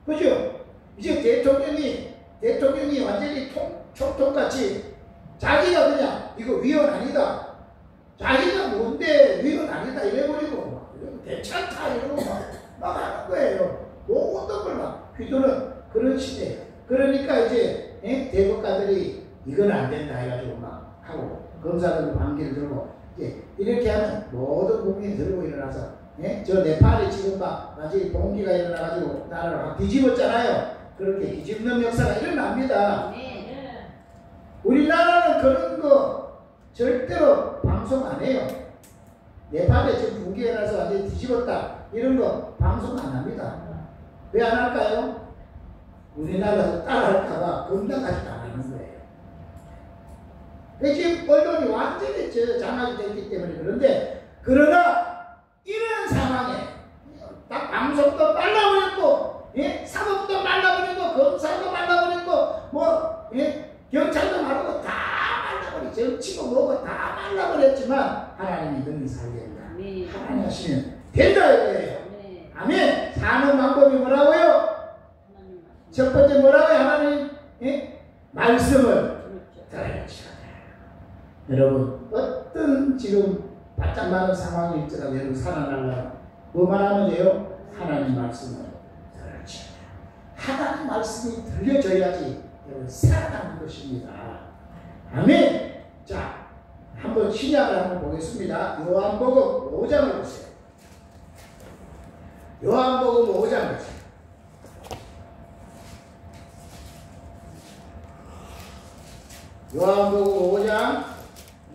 그죠? 이제 대통령이 완전히 총통같이 자기가 그냥 이거 위헌 아니다. 자기가 뭔데 위헌 아니다 이래버리고 괜찮다 이러고 막 하는 거예요. 모든 걸 막 휘두르는 그런 시대예요. 그러니까 이제 대법가들이 이건 안 된다 해가지고 막 하고 검사들도 관계를 들고 이렇게 하면 모든 국민이 들고 일어나서 저 네팔이 지금 막 완전히 봉기가 일어나가지고 나라를 막 뒤집었잖아요. 그렇게 뒤집는 역사가 일어납니다. 우리나라는 그런 거 절대로 방송 안 해요. 네팔에 지금 붕괴가 일어나서 완전히 뒤집었다 이런 거 방송 안 합니다. 왜 안 할까요? 우리나라에서 따라할까봐 건강까지 안 하는 거예요. 지금 언론이 완전히 장악이 됐기 때문에 그런데, 그러나 이런 상황에 딱 방송도 말라버렸고, 사법도 말라버리고, 검사도 말라버리고, 경찰도 말하고 다 말라버리고, 정치고 뭐고 다 말라버렸지만 하나님이 능히 살게 된다. 하나님 하시면 된다 이거예요. 아멘. 사는 방법이 뭐라고요? 첫 번째 뭐라고요? 하나님 말씀을 들어야지. 여러분 어떤 지금 바짝 많은 상황일지라도 여러분 살아나려면 뭐만 하면 돼요? 하나님 말씀을 들어야지. 하나님 말씀이 들려줘야지 여러분 살아나는 것입니다. 아멘. 자, 한번 신약을 한번 보겠습니다. 요한복음 5장을 보세요. 요한복음 5장 보세요. 요한복음 5장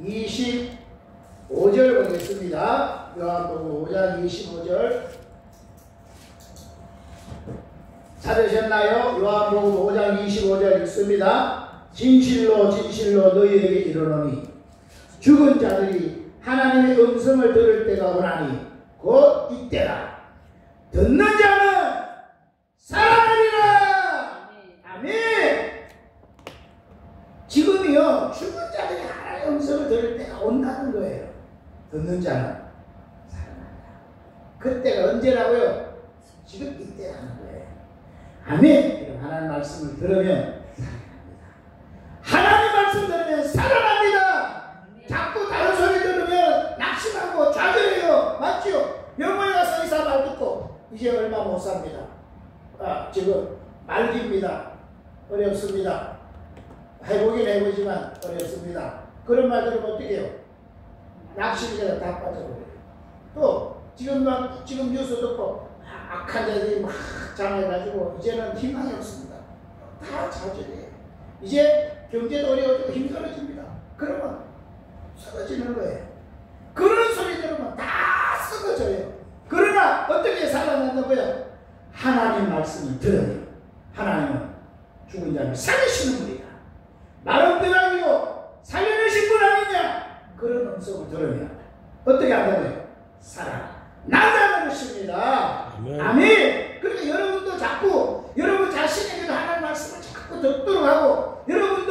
25절 보겠습니다. 요한복음 5장 25절 찾으셨나요? 요한복음 5장 25절 읽습니다. 진실로 진실로 너희에게 이르노니 죽은 자들이 하나님의 음성을 들을 때가 오나니 곧 이때라. 듣는 자는 살아나리라. 아멘. 지금이요 죽은 자들이 하나님의 음성을 들을 때가 온다는 거예요. 듣는 자는 살아난다. 그때가 언제라고요? 지금 이때라는 거예요. 아멘. 하나님 말씀을 들으면 살아납니다. 하나님 말씀 들으면 살아납니다. 자꾸 다른 소리 들으면 낙심하고 좌절해요. 맞죠? 병원에 가서 의사 말 듣고 이제 얼마 못 삽니다. 지금 말기입니다. 어렵습니다. 해보긴 해보지만 어렵습니다. 그런 말 들으면 어떻게 해요? 낙심이 다 빠져버려요. 또 지금 뉴스 듣고 악한 자들이 막 장해가지고 이제는 희망이 없습니다. 다 좌절해요. 이제 경제도 어려워지고 힘들어집니다. 그러면 쓰러지는 거예요. 그런 소리 들으면 다 썩어져요. 그러나 어떻게 살아난다는 거예요? 하나님 말씀을 들으면 하나님은 죽은 자를 살리시는 분이다. 나는 뼈아니고 살려내신 분 아니냐? 그런 음성을 들으면 어떻게 한다고요? 살아난다는 것입니다. 아멘. 그러니까 여러분도 자꾸 여러분 자신에게도 하나님 말씀을 자꾸 듣도록 하고 여러분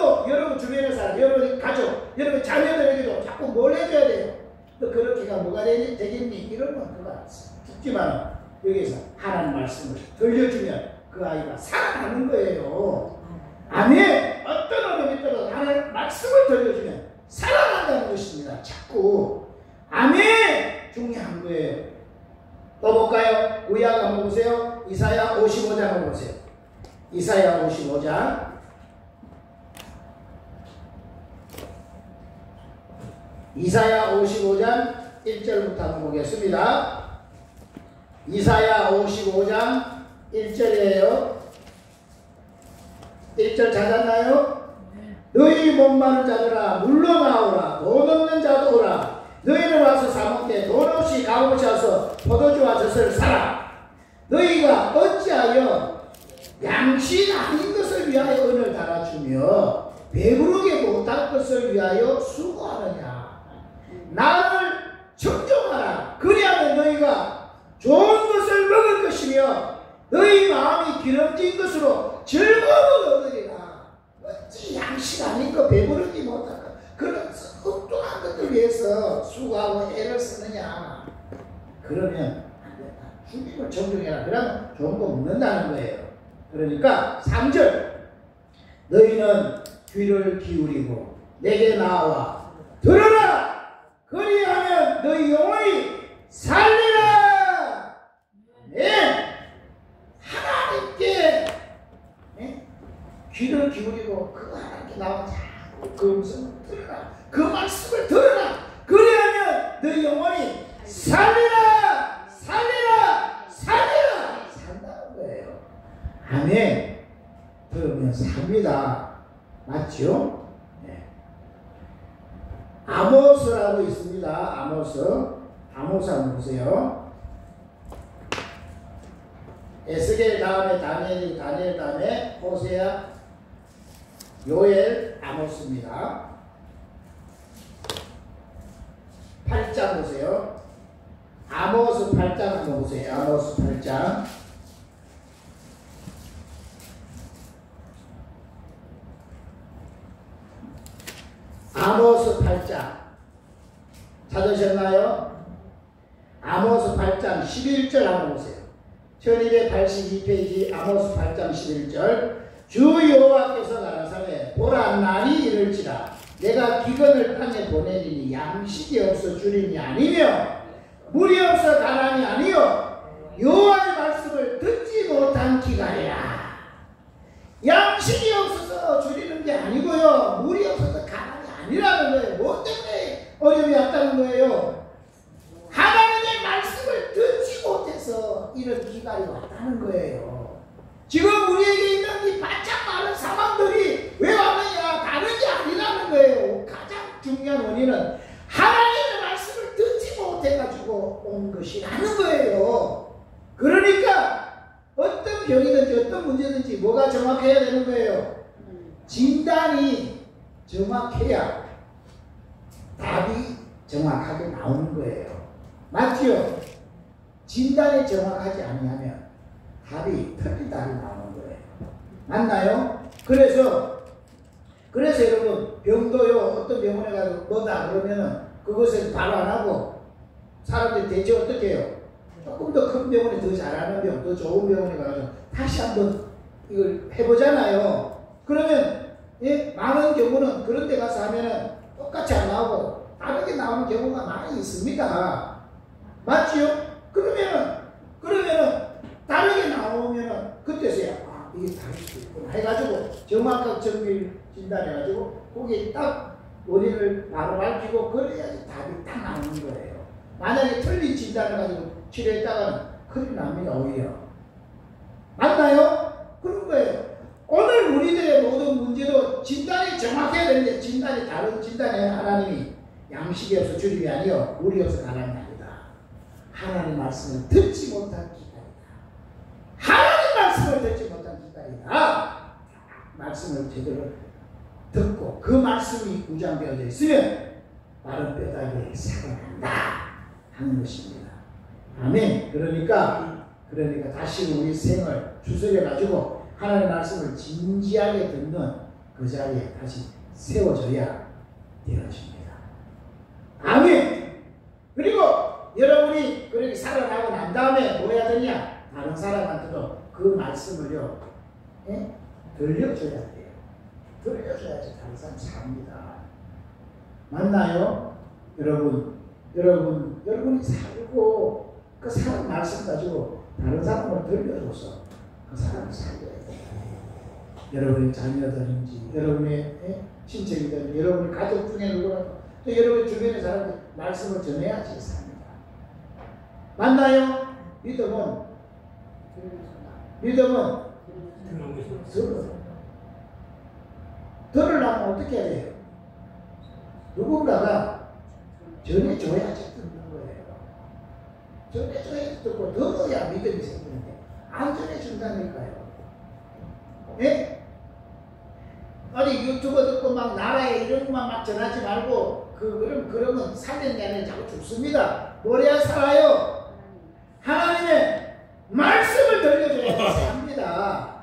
여러분 자녀들에게도 자꾸 뭘 해줘야 돼요? 또 그렇게가 뭐가 되겠니? 이러면 그거 죽지만 여기서 하나님 말씀을 들려주면 그 아이가 살아나는 거예요. 아멘. 어떤 어려움이 있더라도 하나님 말씀을 들려주면 살아난다는 것입니다. 자꾸 아멘. 중요한 거예요. 또 볼까요? 구약 한번 보세요. 이사야 55장 한번 보세요. 이사야 55장 이사야 55장 1절부터 한번 보겠습니다. 이사야 55장 1절이에요. 1절 찾았나요? 너희 목마른 자들아 물러나오라. 돈 없는 자도 오라. 너희는 와서 사먹되 돈 없이 값없이 와서 포도주와 젖을 사라. 너희가 어찌하여 양식 아닌 것을 위하여 은을 달아주며 배부르게 못할 것을 위하여 수고하느냐. 나를 청종하라. 그리하면 너희가 좋은 것을 먹을 것이며 너희 마음이 기름진 것으로 즐거움을 얻으리라. 어찌 양식 아닌 거 배부르지 못할 것 그런 엉뚱한 것들 위해서 수고하고 애를 쓰느냐. 그러면 안 된다. 주님을 정중해라. 그러면 좋은 거 먹는다는 거예요. 그러니까 3절 너희는 귀를 기울이고 내게 나와 들어라. 그리하면 너희 영혼이 살리라. 네. 하나님께 귀를 기울이고 그 하나님께 나와 자꾸 그 음성을 들어라. 그 말씀을 들어라. 그리하면 너희 영혼이 살리라. 살리라. 살리라. 산다는 거예요. 아멘. 들으면 삽니다. 맞죠? 네. 아모스라고 있습니다. 아모스 한번 보세요. 에스겔 다음에 다니엘 다음에 호세아, 요엘, 아모스입니다. 8장 보세요. 아모스 8장 한번 보세요. 아모스 8장. 아모스 8장 찾으셨나요? 아모스 8장 11절 한번 보세요. 1282페이지 아모스 8장 11절. 주 여호와께서 가라사대 보라 날이 이를지라 내가 기근을 땅에 보내리니 양식이 없어 주림이 아니며 물이 없어 가람이 아니요 여호와의 말씀을 듣지 못한 기갈이라. 양식이 없어서 줄이는 게 아니고요. 물이 없어서 가람이 아니라는 거예요. 뭐 때문에 어려움이 왔다는 거예요? 하나님의 말씀을 듣지 못해서 이런 기갈이 왔다는 거예요. 지금 우리에게 있는 이 바짝 마른 상황들이 왜 왔느냐? 다른 게 아니라는 거예요. 가장 중요한 원인은 하나님의 말씀을 듣지 못해가지고 온 것이라는 거예요. 그러니까 어떤 병이든지 어떤 문제든지 뭐가 정확해야 되는 거예요? 진단이 정확해야 답이 정확하게 나오는 거예요. 맞죠? 진단이 정확하지 아니하면 답이 틀린 답이 나오는 거예요. 맞나요? 그래서 여러분 병도요 어떤 병원에 가서 뭐다 그러면은 그것을 바로 안 하고 사람들이 대체 어떻게 해요? 조금 더 큰 병원에 더 잘하는 병, 더 좋은 병원에 가서 다시 한번 이걸 해보잖아요. 그러면 많은 경우는 그런 데 가서 하면은 똑같이 안 나오고 다르게 나오는 경우가 많이 있습니다. 맞지요? 그러면은 다르게 나오면은 그때서야 이게 다를 수 있구나 해가지고 정확하게 정밀 진단해가지고 거기에 딱 원인을 바로 밝히고 그래야지 답이 딱 나오는 거예요. 만약에 틀린 진단을 가지고 치료했다가는 큰일 납니다. 오히려. 맞나요? 그런 거예요. 오늘 우리들의 모든 문제도 진단이 정확해야 되는데 진단이 다른 진단에 하나님이 양식이 없어 주림이 아니요 물이 없어 가람이 아니다. 하나님 말씀을 듣지 못한 기다리다. 하나님 말씀을 듣지 못한 기다리다. 말씀을 제대로 듣고 그 말씀이 구장되어져 있으면 마른 뼈다귀에 살아난다 하는 것입니다. 아멘. 그러니까 다시 우리 생을 추스려 가지고 하나님의 말씀을 진지하게 듣는 그 자리에 다시 세워져야 되어집니다. 아멘. 그리고 여러분이 그렇게 살아나고 난 다음에 뭐 해야 되냐? 다른 사람한테도 그 말씀을요, 예? 들려줘야 돼요. 들려줘야지 다른 사람 삽니다. 맞나요? 여러분이 살고 그 사람 말씀 가지고 다른 사람을 들려줘서 그 사람을 살려야 돼요. 여러분의 자녀들인지, 여러분의 친척이든지, 여러분의 가족 중에 누구라도 또 여러분 주변의 사람들 말씀을 전해야지 삽니다. 맞나요? 믿음은 들으려면 어떻게 해야 돼요? 누군가가 전해줘야지 듣는 거예요. 전해줘야지 듣고 들어야 믿음이 생기는데 안 전해준다니까요. 예? 아니 유튜브 듣고 막 나라에 이런 것만 막 전하지 말고 그러면 살리는 게 아니라 자꾸 죽습니다. 뭐래야 살아요? 하나님의 말씀을 들려줘야 삽니다.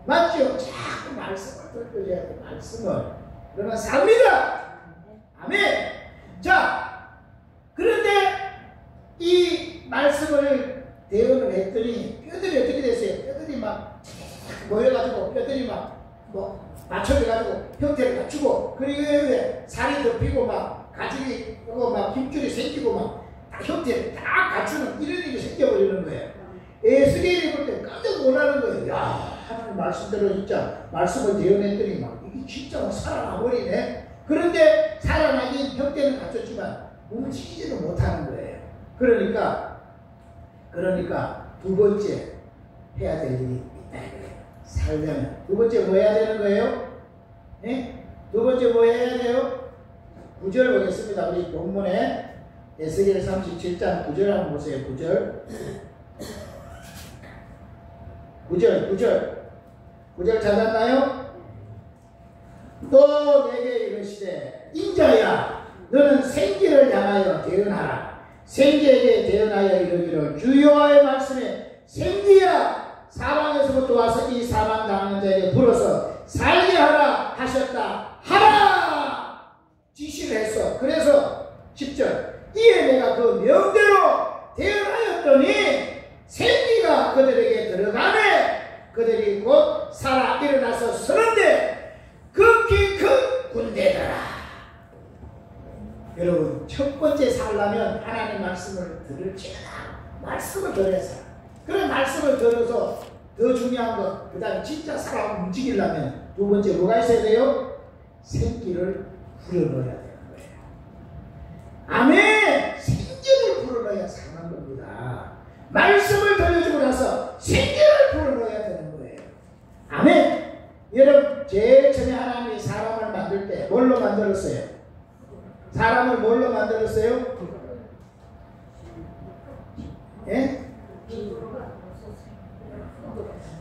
맞죠? 자꾸 말씀을 들려줘야 돼. 말씀을. 그러면 삽니다. 아멘. 자, 그런데 이 말씀을 대응을 했더니 뼈들이 어떻게 됐어요? 뼈들이 막 모여가지고 뼈들이 막 맞춰져가지고 형태를 갖추고, 그리고 살이 덮이고 막 가죽이 막 힘줄이 생기고 막 형태를 다 갖추는 이런 일이 생겨버리는 거예요. 에스겔이 볼 때 깜짝 놀라는 거예요. 야, 하나님 말씀대로 진짜 말씀을 대응했더니 막 이게 진짜 막 살아나버리네. 그런데 살아나긴 형태는 갖췄지만 움직이지는 못하는 거예요. 그러니까 두 번째 해야 될 일이 있다 이거예요. 살려면 두 번째 뭐 해야 되는 거예요? 네? 두 번째 뭐 해야 돼요? 9절 보겠습니다. 우리 본문에 에스겔 37장 9절 한번 보세요. 9절 찾았나요? 또 내게 이르시되 인자야 너는 생기를 향하여 대언하라. 생기에게 대언하여 이르기를 주여와의 말씀에 생기야 사방에서부터 와서 이 사망 당하는 자에게 불어서 살게 하라 하셨다 하라 지시를 했어. 그래서 10절 이에 내가 그 명대로 대언하였더니 생기가 그들에게 들어가네. 그들이 곧 살아 일어나서 서는데 극히 큰 군대더라. 여러분 첫 번째 살려면 하나님 말씀을 들을지어다. 말씀을 들어서 그런 말씀을 들어서 더 중요한 것, 그 다음에 진짜 사람 움직이려면 두 번째 뭐가 있어야 돼요? 생기를 불어넣어야 되는 거예요. 아멘! 생기를 불어넣어야 사는 겁니다. 말씀을 들려주고 나서 생기를 불어넣어야 되는 거예요. 아멘! 여러분 제일 처음에 하나님이 사람을 만들 때 뭘로 만들었어요? 사람을 뭘로 만들었어요? 예?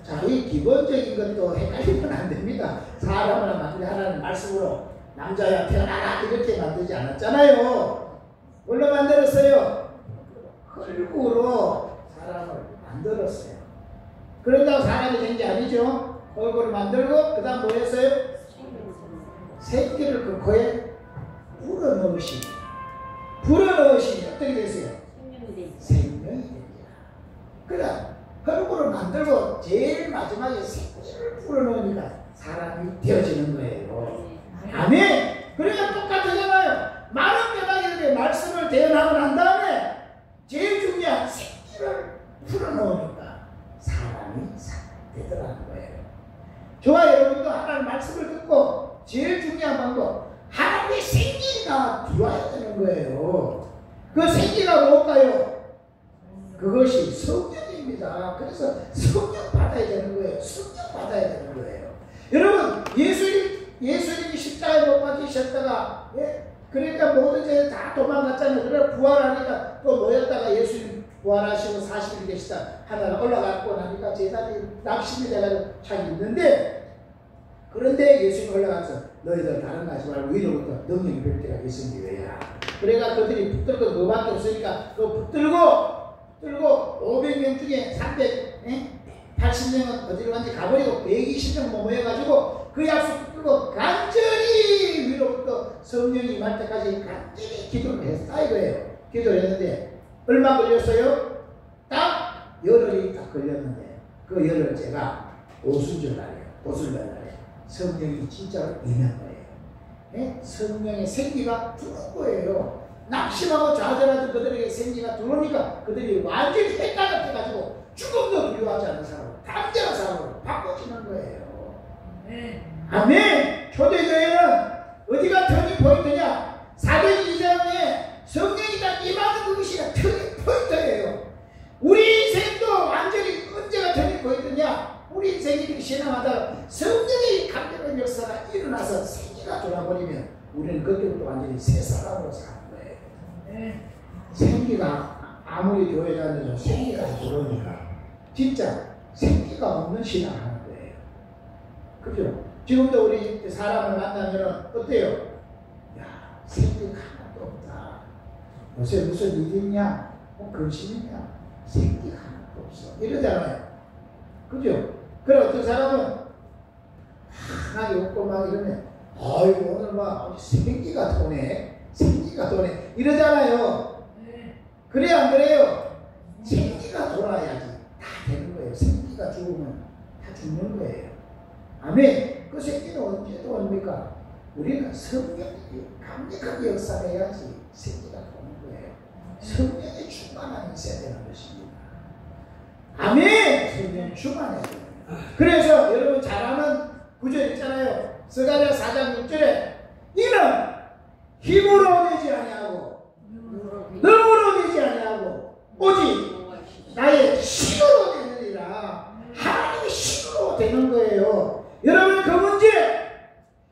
자, 이 기본적인 것도 헷갈리면 안 됩니다. 사람을 만들 하나님 말씀으로 남자야 태어나라 이렇게 만들지 않았잖아요. 뭘로 만들었어요? 흙으로 사람을 만들었어요. 그런다고 사람이 된 게 아니죠. 흙으로 만들고 그 다음 뭐 했어요? 새끼를 그 코에 불어넣으시니 어떻게 됐어요? 생명이 됩니다. 그러니까 흙으로 만들고 제일 마지막에 새끼를 불어넣으니까 사람이 되어지는 거예요. 아멘. 그러니까 똑같잖아요. 많은 변화기들의 말씀을 대언하고 난 다음에 제일 중요한 새끼를 풀어놓으니까 사람이 되더라는 거예요. 저와 여러분도 하나님 말씀을 듣고 제일 중요한 방법, 하나님의 생기가 들어와야 되는 거예요. 그 생기가 뭘까요? 그것이 성령입니다. 그래서 성령 받아야 되는 거예요. 성령 받아야 되는 거예요. 여러분 예수님이 십자가에 못 박히셨다가 그러니까 모든 죄를 다 도망갔잖아요. 그래 부활하니까 또 모였다가 예수님 부활하시고 40일 계시다 하나가 올라갔고 나니까 제자들이 낙심이 돼가지고 참 있는데, 그런데 예수님 올라가서 너희들 다른 거 하지 말고 위로부터 능력이 별 때가 있으니 왜야. 그러니까 그들이 붙들고 그거밖에 없으니까 그거 붙들고 500명 중에 380명은 어디로 간지 가버리고 120명 모여가지고 그 약속 붙들고 간절히 위로부터 성령이 임할 때까지 간절히 기도를 했다 이거예요. 기도를 했는데 얼마 걸렸어요? 딱 열흘이 딱 걸렸는데 그 열흘 제가 오순절 날이에요. 오순절 날에 성령이 진짜로 임한 거예요. 예? 성령의 생기가 들어온 거예요. 낙심하고 좌절하던 그들에게 생기가 들어오니까 그들이 완전히 헷갈려가지고 죽음도 두려워하지 않는 사람으로 담대한 사람으로 바꿔지는 거예요. 아멘. 초대교회는 어디가 터닝 포인트냐? 사도행 2장에 성령이 딱 임하는 그것이 터닝 포인트예요. 우리 인생도 완전히 언제가 터닝 포인트냐? 우리 인생이 신앙하다가 성령의 강력한 역사가 일어나서 생기가 돌아버리면 우리는 그때부터 완전히 새 사람으로 사는 거예요. 생기가 아무리 교회 다녀도 생기가 들어오니까 진짜 생기가 없는 신앙을 하는 거예요. 그죠? 지금도 우리 사람을 만나면 어때요? 야, 생기가 하나도 없다. 요새 무슨 일이 있냐? 뭐 근심이냐? 생기가 하나도 없어. 이러잖아요. 그죠? 그래 어떤 사람은 하나게 웃고 막 이러면 아이고 오늘 막 생기가 도네. 생기가 도네. 이러잖아요. 그래 안 그래요? 생기가 돌아야지 다 되는 거예요. 생기가 죽으면 다 죽는 거예요. 아멘. 그 생기는 언제 도옵니까? 우리가 성령이 강력하게 역사해야지 생기가 도는 거예요. 성령의 충만함이 있어야 되는 것입니다. 아멘. 성령 충만해야 돼요. 그래서 여러분 잘 아는 구절 있잖아요. 스가랴 4장 6절에 이는 힘으로 되지 아니하고 능으로 되지 아니하고 오직 나의 신으로 되느니라. 하나님의 신으로 되는 거예요. 여러분 그 문제,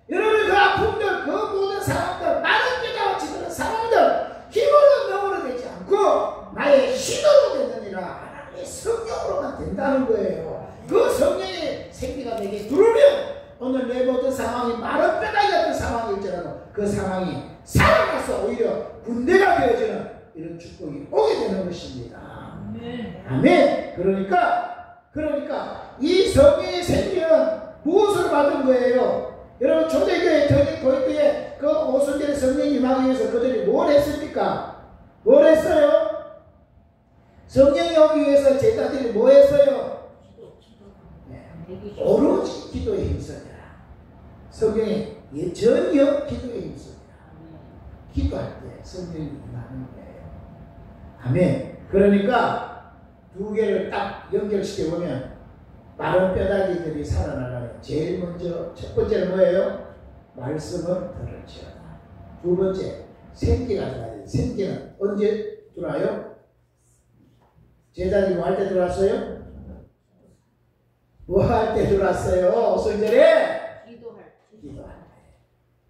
여러분 그 아픔들, 그 모든 사람들, 많은 때가 지는 사람들 힘으로 능으로 되지 않고 나의 신으로 되느니라. 하나님의 성령으로만 된다는 거예요. 그 성령의 생기가 내게 들어오면 오늘 내 모든 상황이 마른 뼈다귀 같은 상황일지라도 그 상황이 살아나서 오히려 군대가 되어지는 이런 축복이 오게 되는 것입니다. 아멘. 그러니까 이 성령의 생기는 무엇을 받은 거예요? 여러분 초대교회 터닝 포인트에 그 오순절에 성령이 임하기 위해서 그들이 뭘 했습니까? 뭘 했어요? 성령이 오기 위해서 제자들이 뭐 했어요? 오로지 기도에 힘써라. 성경에 전혀 기도에 힘써라. 기도할 때 성령이 임하는 거예요. 아멘. 그러니까 두 개를 딱 연결시켜 보면 마른 뼈다귀들이 살아나려면 제일 먼저 첫 번째는 뭐예요? 말씀을 들을지어다. 두 번째 생기가 들어야 돼요. 생기는 언제 들어와요? 제자들이 뭐 할 때 들어왔어요? 뭐 할 때 들어왔어요? 오순절에? 기도할 때.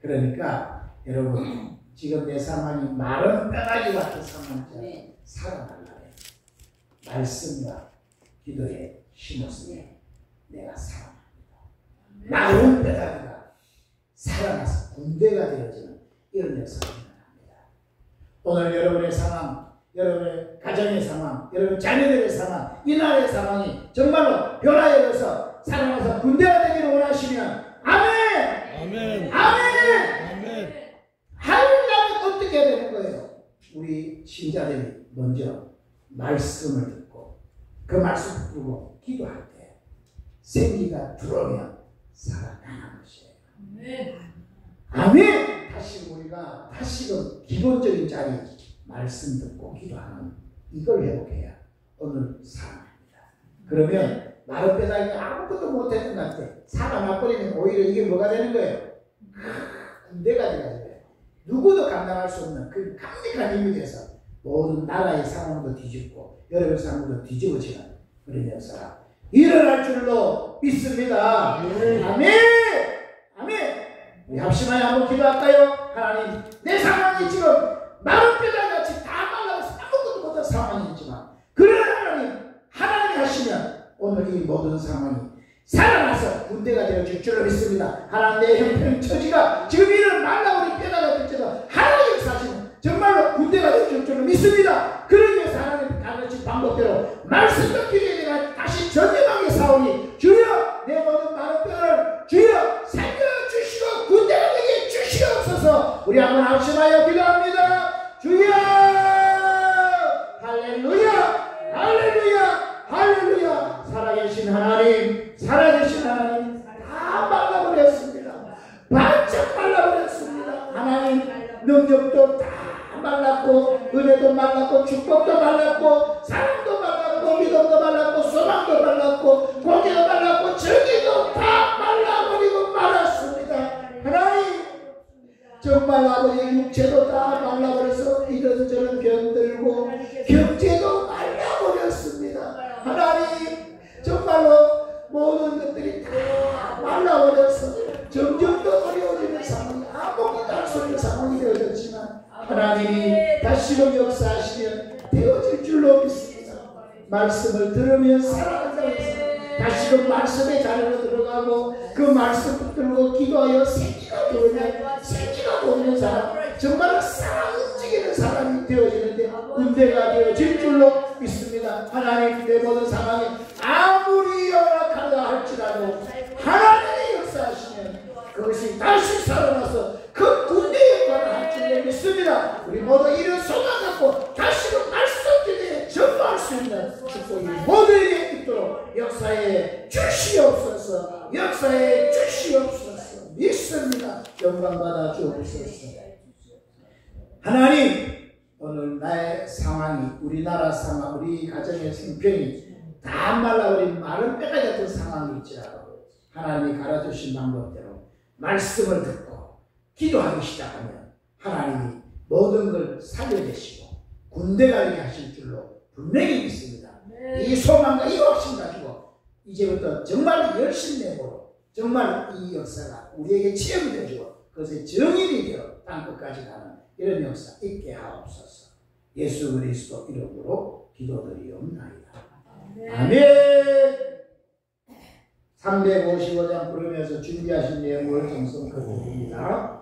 그러니까 여러분 지금 내 상황이 마른 뼈다귀 같은 상황이잖아요. 살아나려면 말씀과 기도에 힘었으니 내가 살아납니다. 마른 뼈다귀가 살아나서 군대가 되어지는 이런 역사가 일어납니다. 오늘 여러분의 상황, 여러분의 가정의 상황, 여러분 자녀들의 상황, 이 나라의 상황이 정말로 변화되어서 살아나서 군대가 되기를 원하시면 아멘! 아멘! 아멘! 아멘! 하려면 어떻게 해야 되는 거예요? 우리 신자들이 먼저 말씀을 듣고 그 말씀 듣고 기도할 때 생기가 들어오면 살아나는 것이에요. 아멘! 아멘! 다시 우리가 다시금 기본적인 자리 말씀 듣고 기도하는 이걸 회복해야 오늘 살아납니다. 그러면 마른 뼈다귀가 아무것도 못했던 것 같아. 살아나버리면 오히려 이게 뭐가 되는 거예요? 군대가 되는 거예요. 누구도 감당할 수 없는 그 강력한 힘이 돼서 모든 나라의 상황도 뒤집고 여러분 상황도 뒤집어지는 그런 역사가 일어날 줄로 믿습니다. 아멘! 아멘! 우리 합심하여 한번 기도할까요? 하나님, 내 상황이 지금 마른 뼈다귀같이 다 말라서 아무것도 못한 상황이지만 그러나 하나님 하시면 오늘 이 모든 상황이 살아나서 군대가 되어질 줄로 믿습니다. 하나님 내 형편 처지가 지금 이런 말라오는 뼈다귀 될지도 하나님 역사하시면 정말로 군대가 되어질 줄로 믿습니다. 그러기 위해서 하나님 가르친 방법대로 말씀 듣기에 내가 다시 전념하게 싸우니 주여 내 모든 마른 뼈를 주여 살려주시고 군대가 되게 주시옵소서. 우리 한번 합심하여 기도합니다. 주여! 할렐루야! 할렐루야! 할렐루야! 살아계신 하나님, 살아계신 하나님, 다 말라버렸습니다. 반짝 말라버렸습니다. 하나님, 능력도 다 말랐고, 은혜도 말랐고, 축복도 말랐고, 사랑도 말랐고, 믿음도 말랐고, 소망도 말랐고, 고기도 말랐고, 정의도 다 말라버리고 말았습니다. 하나님, 정말 아버지 육체도 다 말라버려서 이런저런 병들고 경제도 말라버렸습니다. 하나님, 정말로 모든 것들이 다 말라버려서 점점 더 어려워지는 상황이, 아무것도 할 수 없는 상황이 되어졌지만 하나님이 다시금 역사하시면 되어질 줄로 믿습니다. 말씀을 들으면 살아간다고 해서 다시금 말씀의 자리로 들어가고 그 말씀 붙들고 기도하여 생기가 돌면 생기가 도는 사람, 정말 살아 움직이는 사람이 되어지는데 은혜가 되어질 줄로 믿습니다. 하나님, 내 모든 상황이 아무리 열악하다 할지라도 하나님의 역사하시면 그것이 다시 살아나서 그 은혜의 역할을 할 줄로 믿습니다. 우리 모두 이런 소망 갖고 다시금 말씀드리에 전도할 수 있는 축복이 모두에게 있도록 역사에 주시옵소서. 역사에 주시옵소서. 믿습니다. 영광 받아 주옵소서. 하나님, 오늘 나의 상황이, 우리나라 상황, 우리 가정의 생편이 다 말라버린 마른 뼈가 같은 상황이 있지라도 하나님이 가르쳐주신 방법대로 말씀을 듣고 기도하기 시작하면 하나님이 모든 걸 살려내시고 군대가 되게 하실 줄로 분명히 믿습니다. 이 소망과 이 확신 가지고 이제부터 정말 열심내고 정말 이 역사가 우리에게 체험이 되고 그것의 정인이 되어 땅끝까지 가는 이런 역사 있게 하옵소서. 예수 그리스도 이름으로 기도드리옵나이다. 아멘. 355장 부르면서 준비하신 내용을 정성드립니다.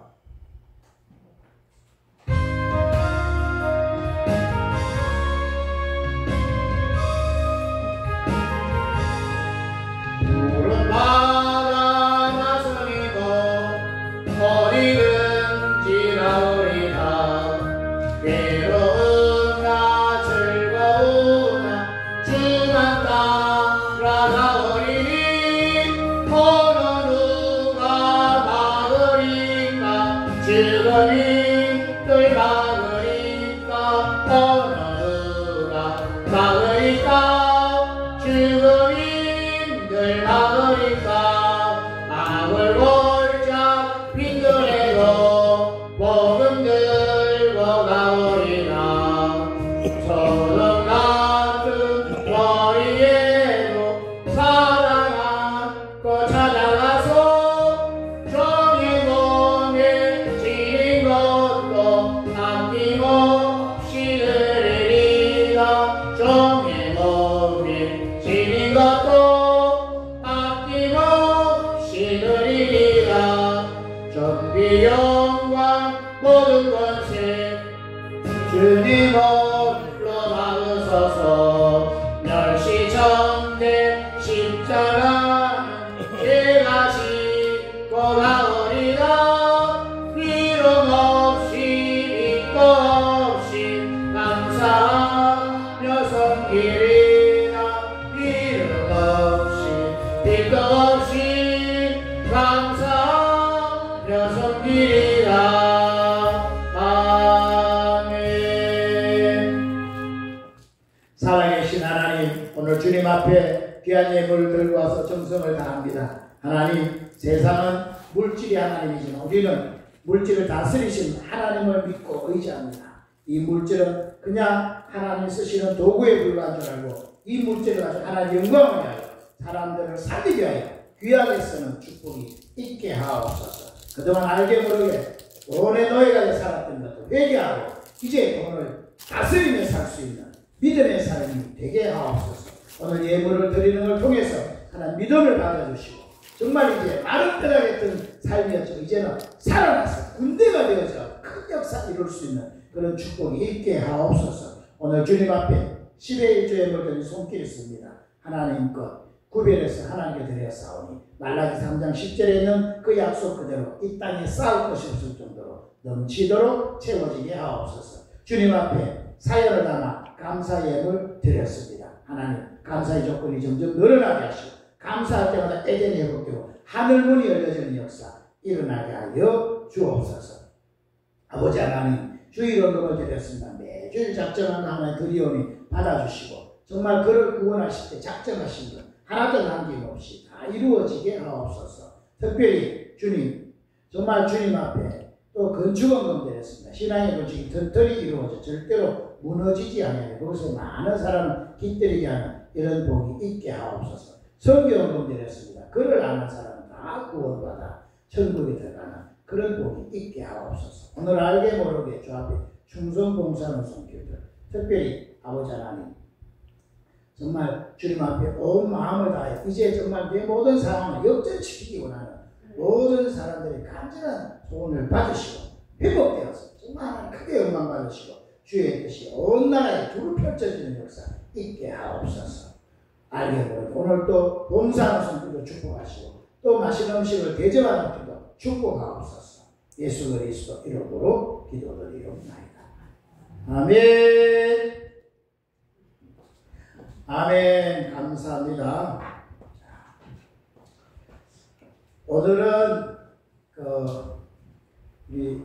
살아계신 하나님, 오늘 주님 앞에 귀한 예물을 들고 와서 정성을 다합니다. 하나님, 세상은 물질이 하나님이지만 우리는 물질을 다스리신 하나님을 믿고 의지합니다. 이 물질은 그냥 하나님 쓰시는 도구에 불과한 줄 알고 이 물질을 가지고 하나님 영광을 위하여 사람들을 살리게 하여 귀하게 쓰는 축복이 있게 하옵소서. 그동안 알게 모르게 돈의 노예가 살았던 것도 회개하고 이제 돈을 다스리며 살 수 있는 믿음의 삶이 되게 하옵소서. 오늘 예물을 드리는 걸 통해서 하나님 믿음을 받아주시고 정말 이제 마른 뼈가 같은 삶이었지만 이제는 살아나서 군대가 되어서 큰 역사 이룰 수 있는 그런 축복이 있게 하옵소서. 오늘 주님 앞에 10의 1조 예물을 드린 손길이 있습니다. 하나님 것 구별해서 하나님께 드렸사오니 말라기 3장 10절에 있는 그 약속 그대로 이 땅에 쌓을 것이 없을 정도로 넘치도록 채워지게 하옵소서. 주님 앞에 사연을 담아 감사 예물 드렸습니다. 하나님 감사의 조건이 점점 늘어나게 하시고 감사할 때마다 에덴이 회복되고 하늘문이 열려지는 역사 일어나게 하여 주옵소서. 아버지 하나님 주일 헌금을 드렸습니다. 매주일 작정한 하나님 드리오니 받아주시고 정말 그를 구원하실 때 작정하신 것 하나도 남김없이 다 이루어지게 하옵소서. 특별히 주님 정말 주님 앞에 또 건축헌금 드렸습니다. 신앙의 건축이 튼튼히 이루어져 절대로 무너지지 않아요. 거기서 많은 사람을 깃들이게 하는 이런 복이 있게 하옵소서. 선교헌금 드렸습니다. 그를 아는 사람은 다 구원받아 천국에 들어가는 그런 복이 있게 하옵소서. 오늘 알게 모르게 주 앞에 충성봉사하는 성교들 특별히 아버지 하나님 정말 주님 앞에 온 마음을 다해 이제 정말 내 모든 상황을 역전시키기 원하는 모든 사람들의 간절한 소원을 받으시고 회복되어서 정말 크게 영광 받으시고 주의 뜻이 온 나라에 두루 펼쳐지는 역사 있게 하옵소서. 알게 모르게 오늘 또 봉사하는 성도도 축복하시고 또 맛있는 음식을 대접하는 것도 축복하옵소서. 예수 그리스도 이름으로 기도드리옵나이다. 아멘. 아멘. 감사합니다. 오늘은 우리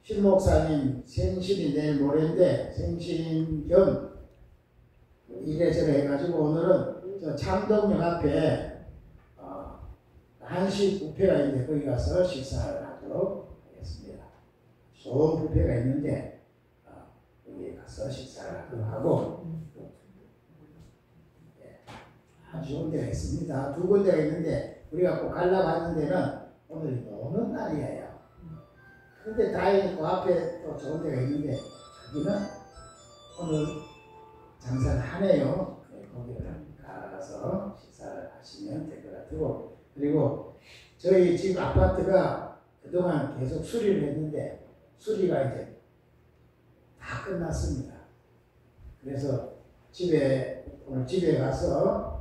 신목사님 생신이 내일 모레인데 생신 겸 이래저래 해가지고 오늘은 저 창동역 앞에 한식 뷔페가 있는데 거기 가서 식사를 하도록 하겠습니다. 좋은 뷔페가 있는데 거기에 가서 식사를 하도록 하고 아주 좋은 데가 있습니다. 두 군데가 있는데 우리가 꼭 가려고 하는 데는 오늘이 노는 날이에요. 근데 다행히 그 앞에 또 좋은 데가 있는데 거기는 오늘 장사를 하네요. 거기를 가서 식사를 하시면 될 것 같고 그리고 저희 집 아파트가 그동안 계속 수리를 했는데 수리가 이제 다 끝났습니다. 그래서 오늘 집에 가서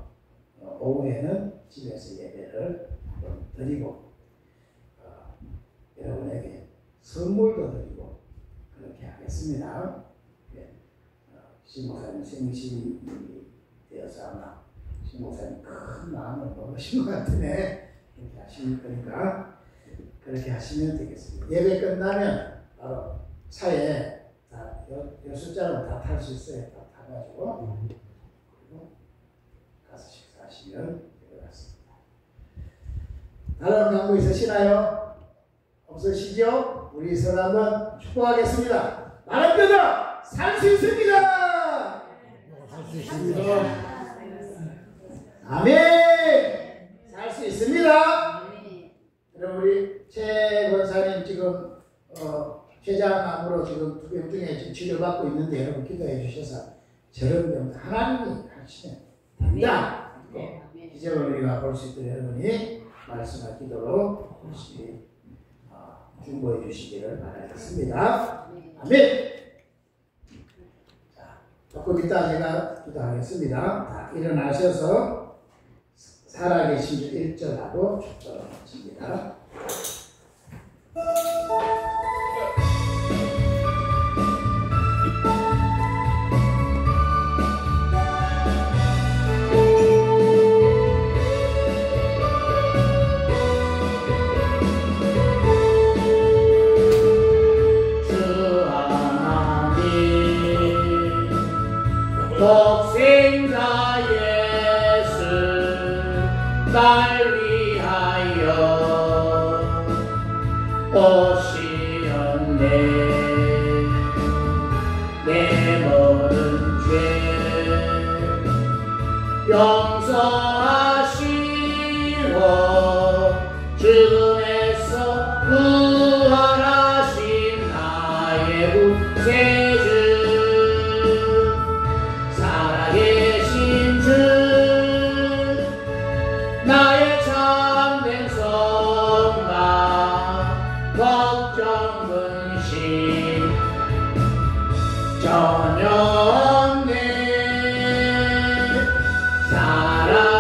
오후에는 집에서 예배를 드리고 여러분에게 선물도 드리고 그렇게 하겠습니다. 신목사님 생신이 되어서 아마 신목사님 큰 마음을 먹으신 것 같으네. 그렇게 하시는 거니까 그렇게 하시면 되겠습니다. 예배 끝나면 바로 차에 다 숫자로 다 탈 수 있어요. 다 타가지고 그리고 가서 식사하시면 될 것 같습니다. 다른 광고 있으시나요? 없으시죠? 우리 서로 한번 축복하겠습니다. 나는 뼈다 살 수 있습니다. 아멘. 살 수 있습니다. 그럼 우리 최 권사님 지금 췌장암으로 지금 두 병 중에 지금 치료받고 있는데 여러분 기도해 주셔서 저런 병도 하나님이 하시면 된다. 기적을 우리가 볼 수 있도록 여러분이 말씀과 기도로 열심히 중보해 주시기를 바라겠습니다. 아멘. 자, 조금 이따 제가 기도하겠습니다. 다 일어나셔서 살아계신 주 1절하고 축도를 마칩니다. 독생자 예수 날 위하여 오시었네. 내 모든 죄 용서하시고 죽음에서 부활하신 나의 구세주 살아계신 주 나의 참된 소망 걱정 근심 전혀 없네. 사랑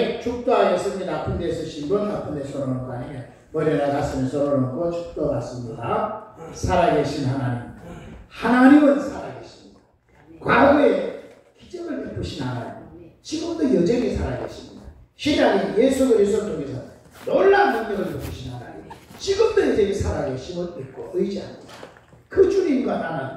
간단하게 축도하겠습니다. 아픈 데 쓰신 분, 아픈 데 손을 얹고 아니면 머리나 가슴에 손을 얹고 축도받습니다. 살아계신 하나님. 하나님은 살아계십니다. 과거에 기적을 베푸신 하나님. 지금도 여전히 살아계십니다. 신약의 예수 그리스도를 통해서 놀라운 능력을 베푸신 하나님. 지금도 여전히 살아계심을 믿고 의지합니다. 그 주님과 나는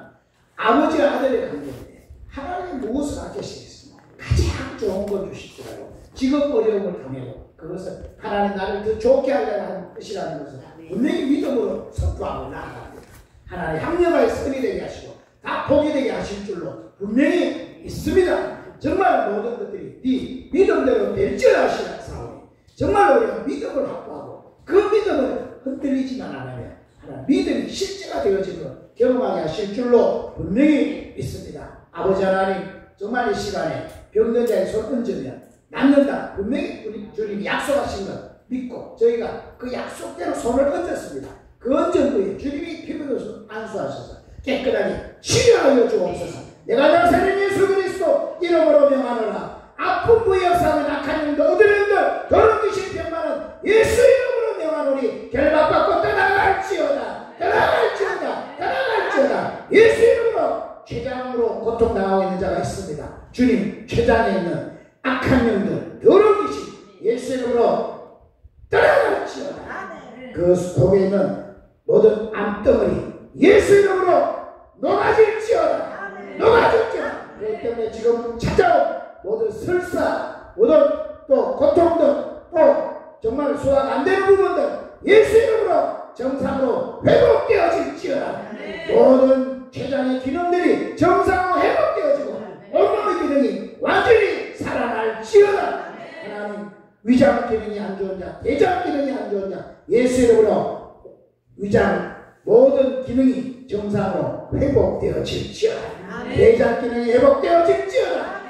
아버지와 아들의 관계인데 하나님이 무엇을 아끼시겠습니까? 가장 좋은 걸 주시더라고. 지금 어려움을 당해도 그것은 하나님 나를 더 좋게 하려고 하는 뜻이라는 것을 분명히 믿음으로 선포하고 나아갑니다. 하나님 합력하여 선이 되게 하시고 다 복이 되게 하실 줄로 분명히 있습니다. 정말 모든 것들이 네 믿음대로 될지어다 하시라사오니 정말 우리가 믿음을 확보하고 그 믿음을 흔들리지만 않으면 하나님 믿음이 실제가 되어지는 경험하게 하실 줄로 분명히 믿습니다. 아버지 하나님 정말 이 시간에 병든 자의 손 얹으면 낫는다. 분명히 우리 주님이 약속하신 것 믿고 저희가 그 약속대로 손을 얹었습니다. 그 얹은 후에 주님이 피부로서 안수하셔서 깨끗하게 치료하여 주옵소서. 내가 나사렛 예수 그리스도 이름으로 명하노라. 아픈 부의 역사는 악한 영도 어두운 영도 더러운 귀신 병만은 예수 이름으로 명하노니 결박받고 떠나갈지어다. 떠나갈지어다. 떠나갈지어다. 예수 이름으로 췌장으로 고통당하고 있는 자가 있습니다. 주님 췌장에 있는 악한 영들 더러운 귀신 예수 이름으로 떠나갈지어다. 그 속에 있는 모든 암덩어리 예수 이름으로 녹아질지어다. 녹아질지어다. 그렇기 때문에 지금 찾아온 모든 설사 모든 또 고통들 또 정말 소화가 안 되는 부분들 예수 이름으로 정상으로 회복되어질지어다. 모든 췌장의 기능들이 정상으로 회복되어지고 온몸의 기능이 완전히 살아날지어다. 하나님 위장 기능이 안 좋은 자 대장 기능이 안 좋은 자 예수 이름으로 위장 모든 기능이 정상으로 회복되어질지어다. 대장 기능이 회복되어질지어다.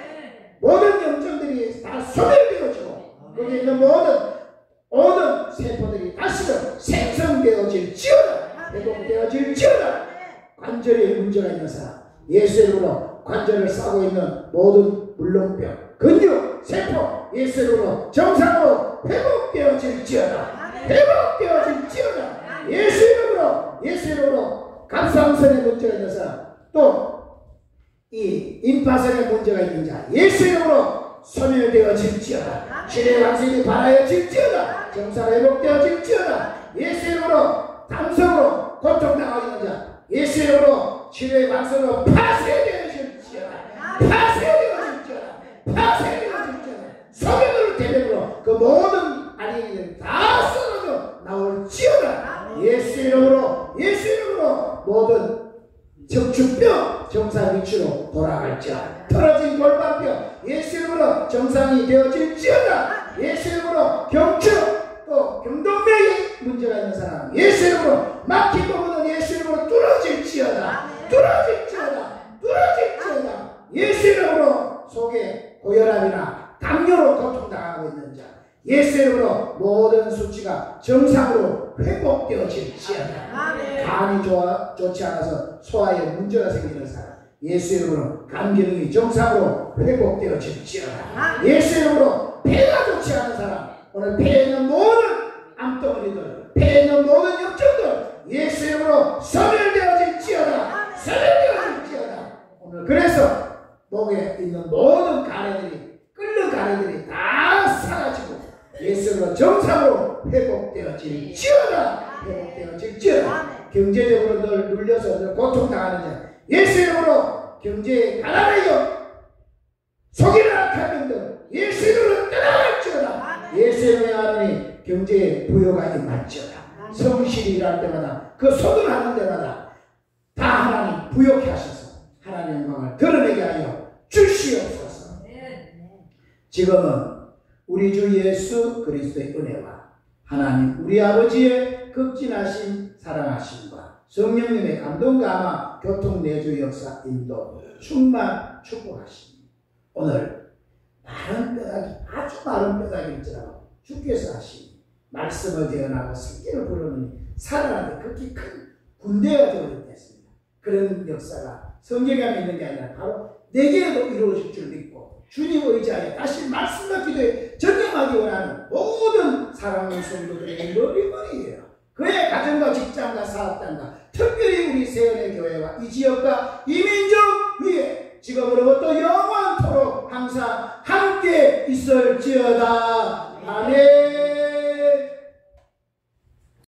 모든 염증들이 다 소멸되어지고 거기에 있는 모든 세포들이 다시금 생성되어질지어다. 회복되어질지어다. 관절에 문제가 있는 사람 예수 이름으로 관절을 싸고 있는 모든 물렁병 근육 세포 예수 이름으로 정상으로 회복되어질지어다. 회복되어질지어다. 예수 이름으로 갑상선에 문제가 있는 사람 또 이 임파선에 문제가 있는 자 예수 이름으로 소멸되어질지어다. 신의 왕성이 발하여질지어다. 정상 회복되어질지어다. 예수 이름으로 당성으로 고통당하고 있는 자 예수 이름으로 치료의 왕성으로 파쇄되어질지어다. 파쇄되어질지어다. 파쇄되어질지어다. 소변으로 대변으로 그 모든 아니들 다 쏟아져 나올지어다. 예수 이름으로 모든 척추뼈 정상 위치로 돌아갈지어다. 떨어진 골반뼈 예수 이름으로 정상이 되어질지어다. 예수 이름으로 경추 또 경동맥에 문제가 있는 사람 예수 이름으로 막힌 부분은 예수 이름으로 뚫어질지어다. 뚫어질지어다. 예수 이름으로 속에 고혈압이나 당뇨로 고통당하고 있는 자 예수 이름으로 모든 수치가 정상으로 회복되어질지어다. 간이 좋지 않아서 소화에 문제가 생기는 사람 예수 이름으로 간 기능이 정상으로 회복되어질지어다. 예수 이름으로 폐가 좋지 않은 사람 오늘 폐에 있는 모든 암덩어리들 폐에 있는 모든 염증들 예수 이름으로 소멸되어질지어다. 소멸되어질지어다. 오늘 그래서 목에 있는 모든 가래들이 끓는 가래들이 다 사라지고 예수로 정상으로 회복되어질지어다. 회복되어질지어다. 경제적으로 늘 눌려서 늘 고통당하는 자 예수 이름으로 경제에 가난하여 속이는 악한 영들 예수 이름으로 떠나갈지어다. 예수 이름에 하느니 경제에 부여가 임할지어다. 성실히 일할 때마다 그 손을 하는 데마다 다 하나님 부욕해 하셔서 하나님의 영광을 드러내게 하여 주시옵소서. 지금은 우리 주 예수 그리스도의 은혜와 하나님 우리 아버지의 극진하신 사랑하심과 성령님의 감동 감화 교통 내주 역사 인도 충만 축복하심 오늘 마른 뼈다귀 아주 마른 뼈다귀일지라도 주께서 하신 말씀을 대언하고 생기를 부르는 살아나는 극히 큰 군대가 되어졌습니다. 그런 역사가 성경에 있는 게 아니라 바로 내게도 이루어질 줄 믿고 주님 의지하여 다시 말씀과 기도에 전념하기 원하는 모든 사랑하는 성도들에게 머리머리예요. 그의 가정과 직장과 사업장과 특별히 우리 세연의 교회와 이 지역과 이 민족 위에 지금으로부터 영원토록 항상 함께 있을지어다. 아멘.